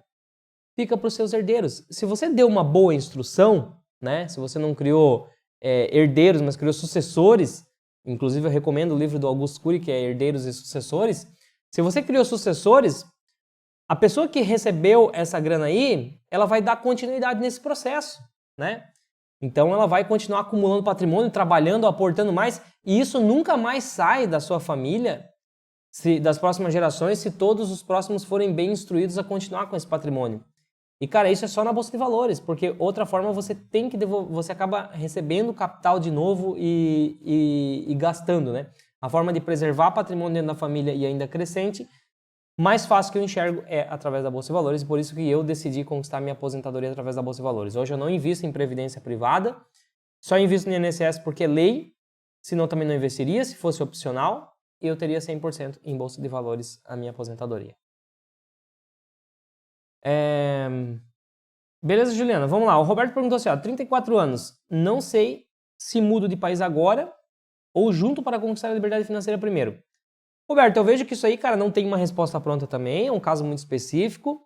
Fica para os seus herdeiros. Se você deu uma boa instrução, né? Se você não criou herdeiros, mas criou sucessores, inclusive eu recomendo o livro do Augusto Cury, que é Herdeiros e Sucessores. Se você criou sucessores, a pessoa que recebeu essa grana aí, ela vai dar continuidade nesse processo, né? Então ela vai continuar acumulando patrimônio, trabalhando, aportando mais, e isso nunca mais sai da sua família, das próximas gerações, se todos os próximos forem bem instruídos a continuar com esse patrimônio. E, cara, isso é só na Bolsa de Valores, porque outra forma você tem que você acaba recebendo capital de novo e gastando, né? A forma de preservar patrimônio dentro da família e ainda crescente, mais fácil que eu enxergo é através da Bolsa de Valores, e por isso que eu decidi conquistar minha aposentadoria através da Bolsa de Valores. Hoje eu não invisto em previdência privada, só invisto no INSS porque é lei, senão também não investiria, se fosse opcional, e eu teria 100% em Bolsa de Valores a minha aposentadoria. Beleza, Juliana, vamos lá. O Roberto perguntou assim, ó, 34 anos, não sei se mudo de país agora ou junto para conquistar a liberdade financeira primeiro. Roberto, eu vejo que isso aí, cara, não tem uma resposta pronta também, é um caso muito específico.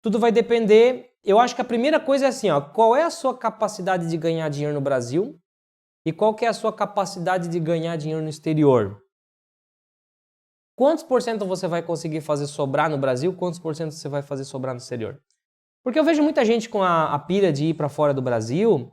Tudo vai depender. Eu acho que a primeira coisa é assim, ó, qual é a sua capacidade de ganhar dinheiro no Brasil e qual que é a sua capacidade de ganhar dinheiro no exterior? Quantos por cento você vai conseguir fazer sobrar no Brasil? Quantos por cento você vai fazer sobrar no exterior? Porque eu vejo muita gente com a pira de ir para fora do Brasil,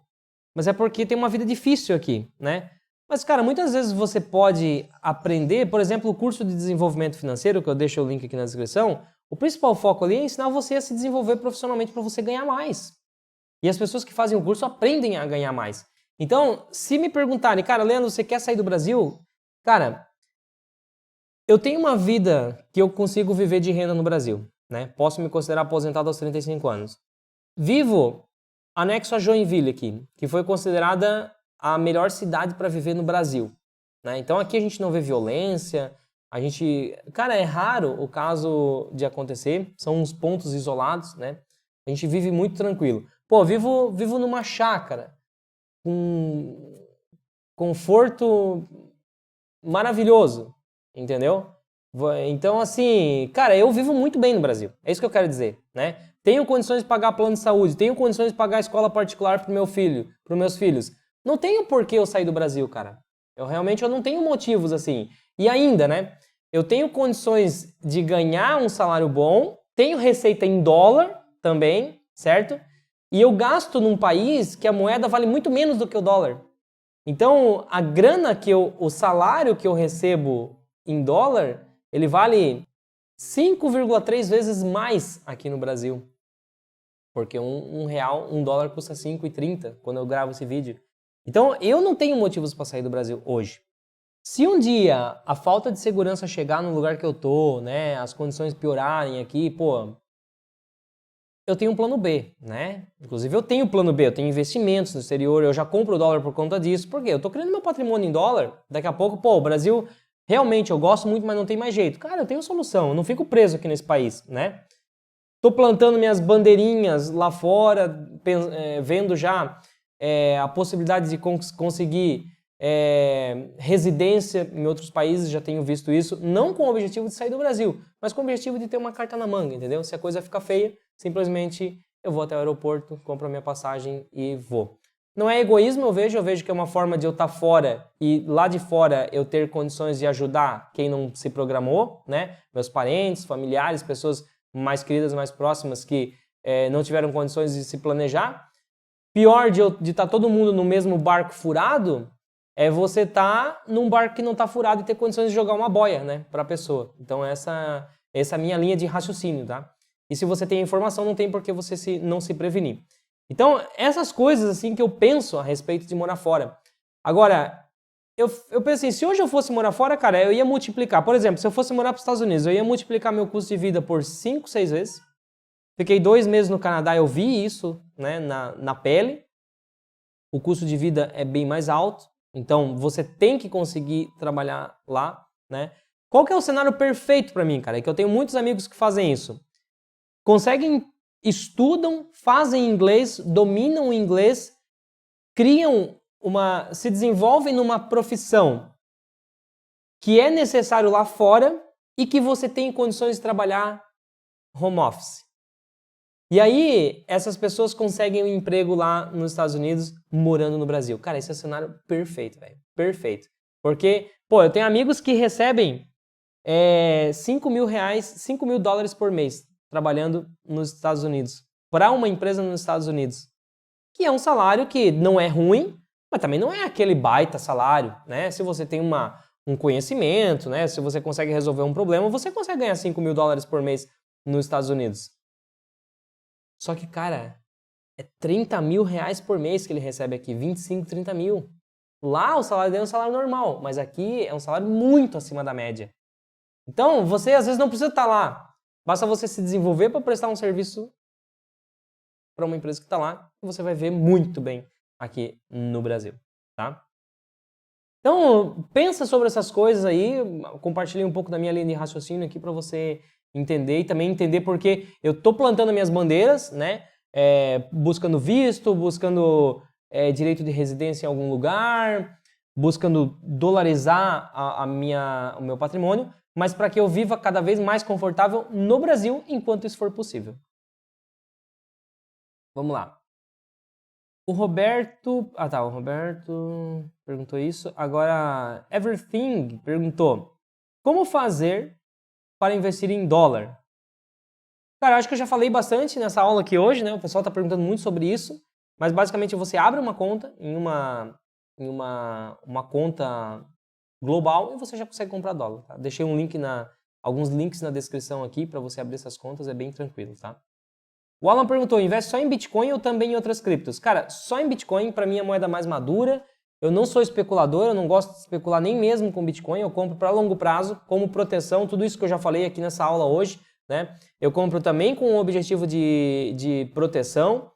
mas é porque tem uma vida difícil aqui, né? Mas, cara, muitas vezes você pode aprender, por exemplo, o curso de desenvolvimento financeiro, que eu deixo o link aqui na descrição, o principal foco ali é ensinar você a se desenvolver profissionalmente para você ganhar mais. E as pessoas que fazem o curso aprendem a ganhar mais. Então, se me perguntarem, cara, Leandro, você quer sair do Brasil? Cara, eu tenho uma vida que eu consigo viver de renda no Brasil, né? Posso me considerar aposentado aos 35 anos. Vivo anexo a Joinville aqui, que foi considerada a melhor cidade para viver no Brasil, né? Então aqui a gente não vê violência, a gente... Cara, é raro o caso de acontecer, são uns pontos isolados, né? A gente vive muito tranquilo. Pô, vivo numa chácara, com conforto maravilhoso, entendeu? Então, assim, cara, eu vivo muito bem no Brasil. É isso que eu quero dizer, né? Tenho condições de pagar plano de saúde, tenho condições de pagar escola particular pro meu filho, pros meus filhos. Não tenho por que eu sair do Brasil, cara. Eu realmente não tenho motivos assim. E ainda, né? Eu tenho condições de ganhar um salário bom, tenho receita em dólar também, certo? E eu gasto num país que a moeda vale muito menos do que o dólar. Então, a grana o salário que eu recebo em dólar, ele vale 5,3 vezes mais aqui no Brasil. Porque um real, um dólar custa 5,30 quando eu gravo esse vídeo. Então, eu não tenho motivos para sair do Brasil hoje. Se um dia a falta de segurança chegar no lugar que eu tô, né, as condições piorarem aqui, pô, eu tenho um plano B, né? Inclusive eu tenho plano B, eu tenho investimentos no exterior, eu já compro dólar por conta disso. Por quê? Eu tô criando meu patrimônio em dólar, daqui a pouco, pô, o Brasil, realmente eu gosto muito, mas não tem mais jeito. Cara, eu tenho solução, eu não fico preso aqui nesse país, né? Tô plantando minhas bandeirinhas lá fora, vendo já a possibilidade de conseguir residência em outros países, já tenho visto isso, não com o objetivo de sair do Brasil, mas com o objetivo de ter uma carta na manga, entendeu? Se a coisa ficar feia, simplesmente eu vou até o aeroporto, compro a minha passagem e vou. Não é egoísmo, eu vejo que é uma forma de eu estar fora e lá de fora eu ter condições de ajudar quem não se programou, né? Meus parentes, familiares, pessoas mais queridas, mais próximas que não tiveram condições de se planejar. Pior de estar todo mundo no mesmo barco furado é você estar num barco que não está furado e ter condições de jogar uma boia, né, para a pessoa. Então essa é a minha linha de raciocínio, tá? E se você tem informação, não tem por que você não se prevenir. Então essas coisas assim que eu penso a respeito de morar fora. Agora, eu penso assim, se hoje eu fosse morar fora, cara, eu ia multiplicar. Por exemplo, se eu fosse morar para os Estados Unidos, eu ia multiplicar meu custo de vida por 5, 6 vezes. Fiquei 2 meses no Canadá, eu vi isso, né, na pele. O custo de vida é bem mais alto, então você tem que conseguir trabalhar lá, né? Qual que é o cenário perfeito para mim, cara? É que eu tenho muitos amigos que fazem isso. Conseguem, estudam, fazem inglês, dominam o inglês, se desenvolvem numa profissão que é necessário lá fora e que você tem condições de trabalhar home office. E aí, essas pessoas conseguem um emprego lá nos Estados Unidos, morando no Brasil. Cara, esse é o cenário perfeito, velho. Perfeito. Porque, pô, eu tenho amigos que recebem 5 mil reais, 5 mil dólares por mês, trabalhando nos Estados Unidos. Para uma empresa nos Estados Unidos. Que é um salário que não é ruim, mas também não é aquele baita salário, né? Se você tem um conhecimento, né? Se você consegue resolver um problema, você consegue ganhar 5 mil dólares por mês nos Estados Unidos. Só que, cara, é 30 mil reais por mês que ele recebe aqui, 25, 30 mil. Lá o salário dele é um salário normal, mas aqui é um salário muito acima da média. Então, você às vezes não precisa estar lá. Basta você se desenvolver para prestar um serviço para uma empresa que está lá e você vai ver muito bem aqui no Brasil, tá? Então, pensa sobre essas coisas aí, compartilhei um pouco da minha linha de raciocínio aqui para você entender e também entender porque eu tô plantando minhas bandeiras, né? Buscando visto, buscando direito de residência em algum lugar, buscando dolarizar o meu patrimônio, mas para que eu viva cada vez mais confortável no Brasil enquanto isso for possível. Vamos lá. O Roberto perguntou isso. Agora, Everything perguntou: como fazer para investir em dólar? Cara, acho que eu já falei bastante nessa aula aqui hoje, né? O pessoal está perguntando muito sobre isso. Mas basicamente você abre uma conta em uma conta global e você já consegue comprar dólar. Tá? Deixei alguns links na descrição aqui para você abrir essas contas, é bem tranquilo, tá? O Alan perguntou: investe só em Bitcoin ou também em outras criptos? Cara, só em Bitcoin, para mim é a moeda mais madura. Eu não sou especulador, eu não gosto de especular nem mesmo com Bitcoin, eu compro para longo prazo, como proteção, tudo isso que eu já falei aqui nessa aula hoje, né? Eu compro também com o objetivo de proteção.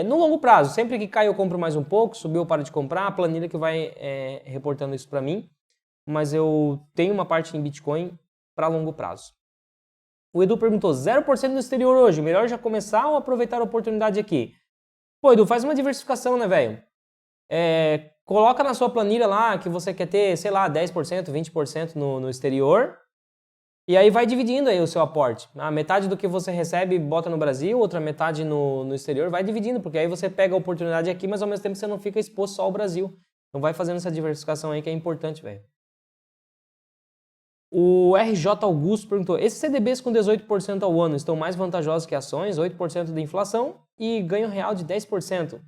No longo prazo, sempre que cai eu compro mais um pouco, subiu eu paro de comprar, a planilha que vai reportando isso para mim, mas eu tenho uma parte em Bitcoin para longo prazo. O Edu perguntou: 0% no exterior hoje, melhor já começar ou aproveitar a oportunidade aqui? Pô, Edu, faz uma diversificação, né, velho? Coloca na sua planilha lá que você quer ter, sei lá, 10%, 20% no exterior. E aí vai dividindo aí o seu aporte. A metade do que você recebe bota no Brasil, outra metade no exterior, vai dividindo, porque aí você pega a oportunidade aqui, mas ao mesmo tempo você não fica exposto só ao Brasil. Então vai fazendo essa diversificação aí que é importante, velho. O RJ Augusto perguntou: esses CDBs com 18% ao ano estão mais vantajosos que ações, 8% de inflação e ganho real de 10%?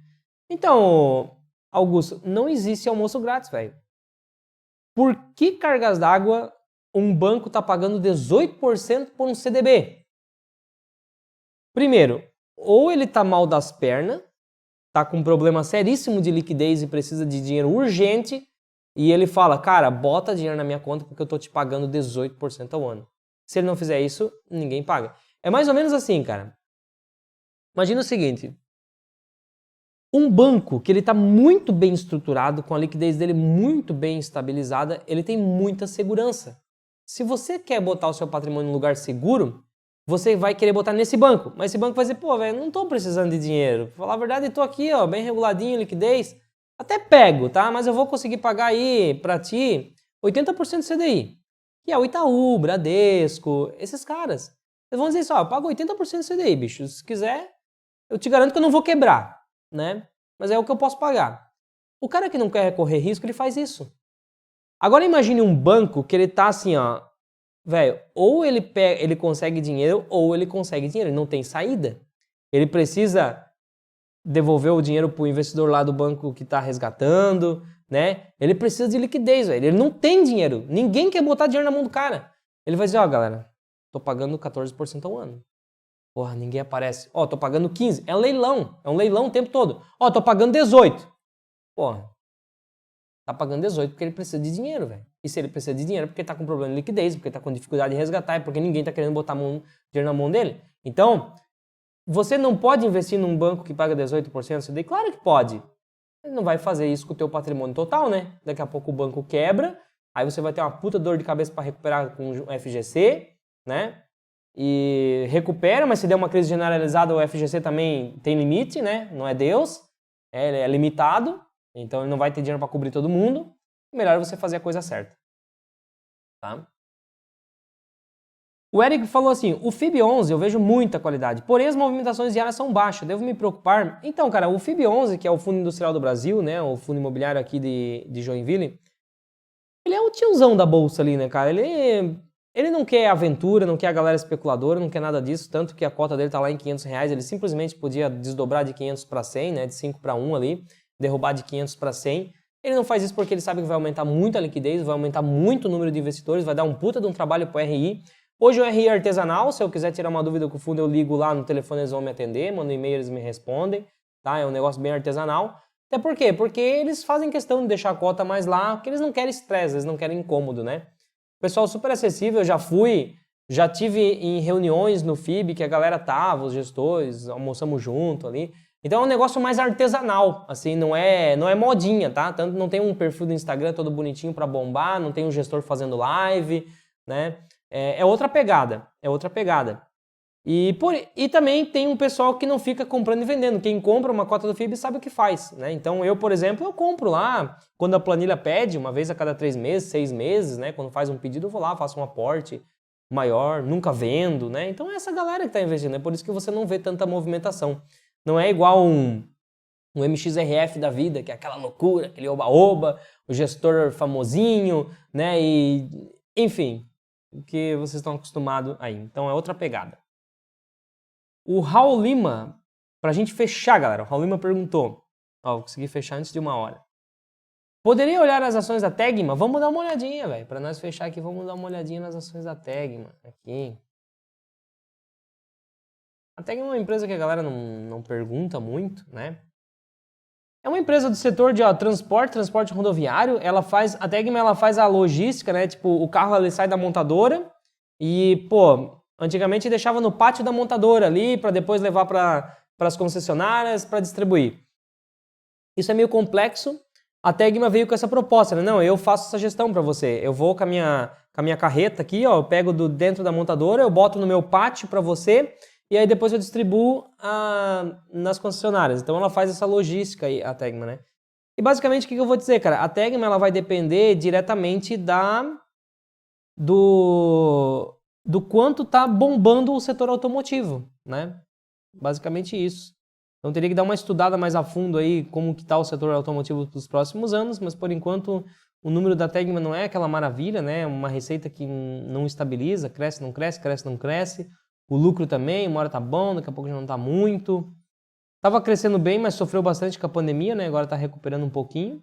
Então, Augusto, não existe almoço grátis, velho. Por que cargas d'água um banco está pagando 18% por um CDB? Primeiro, ou ele está mal das pernas, está com um problema seríssimo de liquidez e precisa de dinheiro urgente, e ele fala: cara, bota dinheiro na minha conta porque eu estou te pagando 18% ao ano. Se ele não fizer isso, ninguém paga. É mais ou menos assim, cara. Imagina o seguinte: um banco que ele está muito bem estruturado, com a liquidez dele muito bem estabilizada, ele tem muita segurança. Se você quer botar o seu patrimônio em um lugar seguro, você vai querer botar nesse banco. Mas esse banco vai dizer: pô, velho, não estou precisando de dinheiro. Pra falar a verdade, estou aqui, ó, bem reguladinho, liquidez. Até pego, tá? Mas eu vou conseguir pagar aí para ti 80% do CDI. Que é o Itaú, Bradesco, esses caras. Eles vão dizer só: eu pago 80% do CDI, bicho. Se quiser, eu te garanto que eu não vou quebrar, né? Mas é o que eu posso pagar. O cara que não quer correr risco, ele faz isso. Agora imagine um banco que ele tá assim, ó, velho, ou ele consegue dinheiro ou ele consegue dinheiro, ele não tem saída. Ele precisa devolver o dinheiro pro investidor lá do banco que tá resgatando, né? Ele precisa de liquidez, velho. Ele não tem dinheiro. Ninguém quer botar dinheiro na mão do cara. Ele vai dizer: ó, galera, tô pagando 14% ao ano. Porra, ninguém aparece. Ó, tô pagando 15%. É um leilão o tempo todo. Ó, tô pagando 18%. Porra. Tá pagando 18 porque ele precisa de dinheiro, velho. E se ele precisa de dinheiro é porque tá com problema de liquidez, porque tá com dificuldade de resgatar, é porque ninguém tá querendo botar dinheiro na mão dele. Então, você não pode investir num banco que paga 18% CDI? Claro que pode. Ele não vai fazer isso com o teu patrimônio total, né? Daqui a pouco o banco quebra, aí você vai ter uma puta dor de cabeça para recuperar com o FGC, né? E recupera, mas se der uma crise generalizada, o FGC também tem limite, né? Não é Deus, ele é limitado. Então ele não vai ter dinheiro para cobrir todo mundo. Melhor você fazer a coisa certa. Tá? O Eric falou assim: o FIB11 eu vejo muita qualidade, porém as movimentações diárias são baixas, devo me preocupar? Então, cara, o FIB11, que é o Fundo Industrial do Brasil, né, o fundo imobiliário aqui de Joinville, ele é o tiozão da bolsa ali, né, cara? Ele não quer aventura, não quer a galera especuladora, não quer nada disso, tanto que a cota dele tá lá em R$500, ele simplesmente podia desdobrar de 500 para 100, né, de 5 para 1 ali, derrubar de 500 para 100. Ele não faz isso porque ele sabe que vai aumentar muito a liquidez, vai aumentar muito o número de investidores, vai dar um puta de um trabalho pro RI. Hoje o RI é artesanal, se eu quiser tirar uma dúvida com o fundo, eu ligo lá no telefone, eles vão me atender, mando e-mail, eles me respondem, tá? É um negócio bem artesanal. Até por quê? Porque eles fazem questão de deixar a cota mais lá, porque eles não querem estresse, eles não querem incômodo, né? Pessoal super acessível, já tive em reuniões no FIB que a galera tava, os gestores, almoçamos junto ali. Então é um negócio mais artesanal, assim, não é modinha, tá? Tanto não tem um perfil do Instagram todo bonitinho para bombar, não tem um gestor fazendo live, né? é outra pegada, é outra pegada. E também tem um pessoal que não fica comprando e vendendo. Quem compra uma cota do FIB sabe o que faz, né? Então eu, por exemplo, eu compro lá, quando a planilha pede, uma vez a cada 3 meses, 6 meses, né? Quando faz um pedido, eu vou lá, faço um aporte maior, nunca vendo, né? Então é essa galera que está investindo, é por isso que você não vê tanta movimentação. Não é igual um MXRF da vida, que é aquela loucura, aquele oba-oba, o gestor famosinho, né? E, enfim, o que vocês estão acostumados aí. Então é outra pegada. O Raul Lima, pra gente fechar, galera, o Raul Lima perguntou, ó, vou conseguir fechar antes de 1 hora. Poderia olhar as ações da Tegma? Vamos dar uma olhadinha, velho. Pra nós fechar aqui, vamos dar uma olhadinha nas ações da Tegma. Aqui. A Tegma é uma empresa que a galera não pergunta muito, né? É uma empresa do setor de transporte rodoviário. A Tegma ela faz a logística, né? Tipo, o carro ele sai da montadora e, pô, antigamente deixava no pátio da montadora ali para depois levar para as concessionárias para distribuir. Isso é meio complexo. A Tegma veio com essa proposta, né? Não, eu faço essa gestão para você. Eu vou com a minha carreta aqui, ó, eu pego dentro da montadora, eu boto no meu pátio para você e aí depois eu distribuo nas concessionárias. Então ela faz essa logística aí, a Tegma, né? E basicamente o que eu vou dizer, cara? A Tegma ela vai depender diretamente do quanto tá bombando o setor automotivo, né? Basicamente isso. Então teria que dar uma estudada mais a fundo aí como que tá o setor automotivo para os próximos anos, mas por enquanto o número da Tegma não é aquela maravilha, né? Uma receita que não estabiliza, cresce, não cresce, cresce, não cresce. O lucro também, uma hora tá bom, daqui a pouco já não tá muito. Tava crescendo bem, mas sofreu bastante com a pandemia, né? Agora tá recuperando um pouquinho.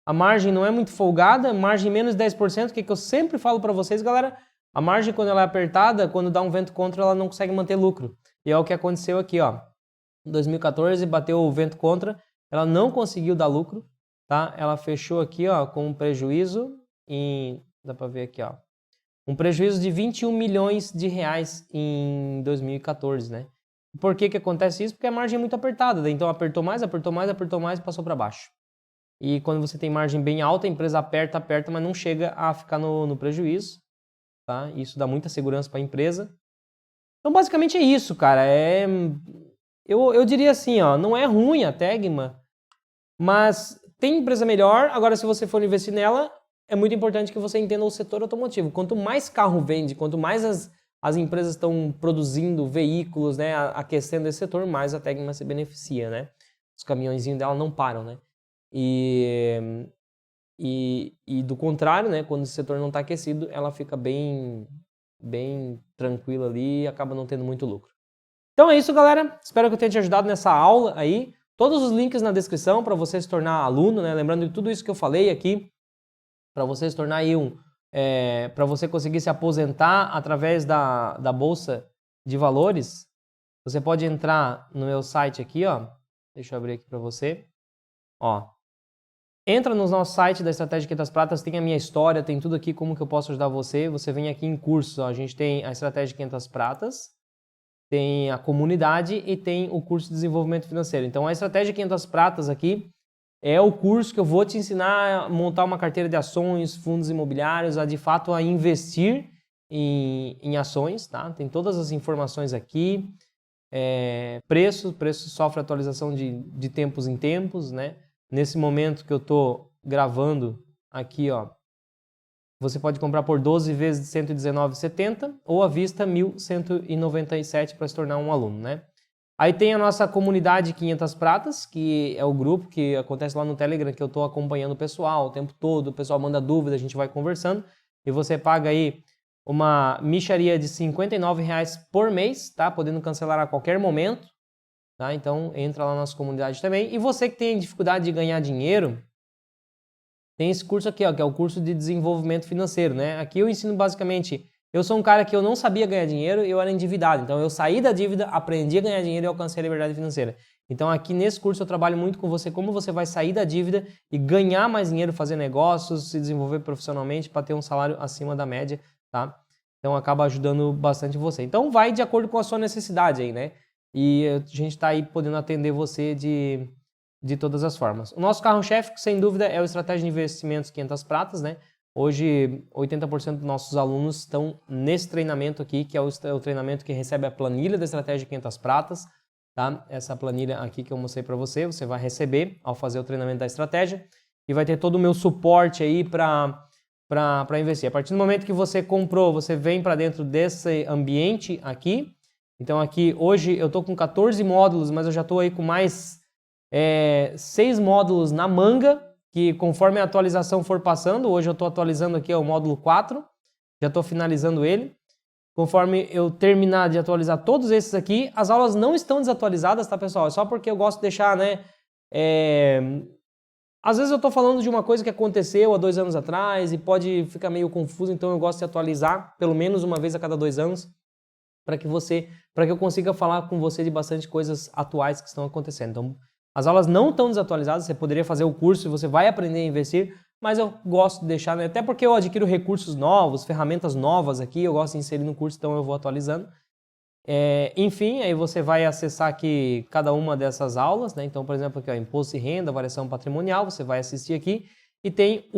A margem não é muito folgada, margem menos de 10%, que eu sempre falo para vocês, galera. A margem, quando ela é apertada, quando dá um vento contra, ela não consegue manter lucro. E é o que aconteceu aqui, ó. Em 2014, bateu o vento contra, ela não conseguiu dar lucro, tá? Ela fechou aqui, ó, com um prejuízo dá para ver aqui, ó. Um prejuízo de 21 milhões de reais em 2014, né? Por que acontece isso? Porque a margem é muito apertada, né? Então apertou mais e passou para baixo. E quando você tem margem bem alta, a empresa aperta, mas não chega a ficar no prejuízo, tá? Isso dá muita segurança para a empresa. Então basicamente é isso, cara. Eu diria assim, ó, não é ruim a Tegma, mas tem empresa melhor. Agora, se você for investir nela, é muito importante que você entenda o setor automotivo. Quanto mais carro vende, quanto mais as empresas estão produzindo veículos, né, aquecendo esse setor, mais a Tegma se beneficia, né? Os caminhõezinhos dela não param, né? E do contrário, né, quando o setor não está aquecido, ela fica bem tranquila ali e acaba não tendo muito lucro. Então é isso, galera. Espero que eu tenha te ajudado nessa aula aí. Todos os links na descrição para você se tornar aluno, né? Lembrando de tudo isso que eu falei aqui, para você se tornar aí para você conseguir se aposentar através da Bolsa de Valores, você pode entrar no meu site aqui, ó. Deixa eu abrir aqui para você. Ó. Entra no nosso site da Estratégia 500 Pratas, tem a minha história, tem tudo aqui, como que eu posso ajudar você. Você vem aqui em cursos, ó. A gente tem a Estratégia 500 Pratas, tem a comunidade e tem o curso de desenvolvimento financeiro. Então a Estratégia 500 Pratas aqui é o curso que eu vou te ensinar a montar uma carteira de ações, fundos imobiliários, de fato a investir em ações, tá? Tem todas as informações aqui, preço sofre atualização de tempos em tempos, né? Nesse momento que eu estou gravando aqui, ó, você pode comprar por 12 vezes de R$ 119,70 ou à vista R$ 1.197 para se tornar um aluno, né? Aí tem a nossa comunidade 500 Pratas, que é o grupo que acontece lá no Telegram, que eu estou acompanhando o pessoal o tempo todo, o pessoal manda dúvida, a gente vai conversando, e você paga aí uma mixaria de R$ 59,00 por mês, tá? Podendo cancelar a qualquer momento, tá? Então entra lá na nossa comunidade também. E você que tem dificuldade de ganhar dinheiro, tem esse curso aqui, ó, que é o curso de desenvolvimento financeiro, né? Aqui eu ensino basicamente, eu sou um cara que eu não sabia ganhar dinheiro, eu era endividado. Então eu saí da dívida, aprendi a ganhar dinheiro e alcancei a liberdade financeira. Então aqui nesse curso eu trabalho muito com você, como você vai sair da dívida e ganhar mais dinheiro, fazer negócios, se desenvolver profissionalmente para ter um salário acima da média, tá? Então acaba ajudando bastante você. Então vai de acordo com a sua necessidade aí, né? E a gente está aí podendo atender você de todas as formas. O nosso carro-chefe, sem dúvida, é o Estratégia de Investimentos 500 Pratas, né? Hoje, 80% dos nossos alunos estão nesse treinamento aqui, que é o treinamento que recebe a planilha da Estratégia 500 Pratas, tá? Essa planilha aqui que eu mostrei para você, você vai receber ao fazer o treinamento da estratégia e vai ter todo o meu suporte aí para investir. A partir do momento que você comprou, você vem para dentro desse ambiente aqui. Então aqui, hoje eu estou com 14 módulos, mas eu já estou aí com mais 6 módulos na manga, que conforme a atualização for passando, hoje eu estou atualizando aqui o módulo 4, já estou finalizando ele. Conforme eu terminar de atualizar todos esses aqui, as aulas não estão desatualizadas, tá, pessoal? É só porque eu gosto de deixar, né? Às vezes eu estou falando de uma coisa que aconteceu há 2 anos atrás e pode ficar meio confuso, então eu gosto de atualizar pelo menos uma vez a cada 2 anos para que eu consiga falar com você de bastante coisas atuais que estão acontecendo. Então, as aulas não estão desatualizadas, você poderia fazer o curso e você vai aprender a investir, mas eu gosto de deixar, né? Até porque eu adquiro recursos novos, ferramentas novas aqui, eu gosto de inserir no curso, então eu vou atualizando. Enfim, aí você vai acessar aqui cada uma dessas aulas, né? Então, por exemplo, aqui, ó, Imposto e Renda, Variação Patrimonial, você vai assistir aqui e tem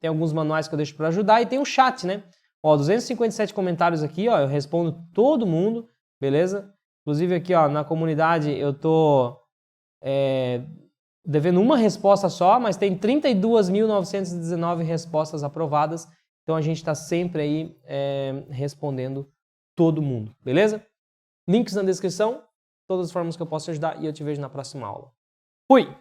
alguns manuais que eu deixo para ajudar e tem o chat, né? Ó, 257 comentários aqui, ó, eu respondo todo mundo, beleza? Inclusive aqui, ó, na comunidade eu tô devendo uma resposta só, mas tem 32.919 respostas aprovadas, então a gente está sempre aí respondendo todo mundo, beleza? Links na descrição, todas as formas que eu posso te ajudar e eu te vejo na próxima aula. Fui!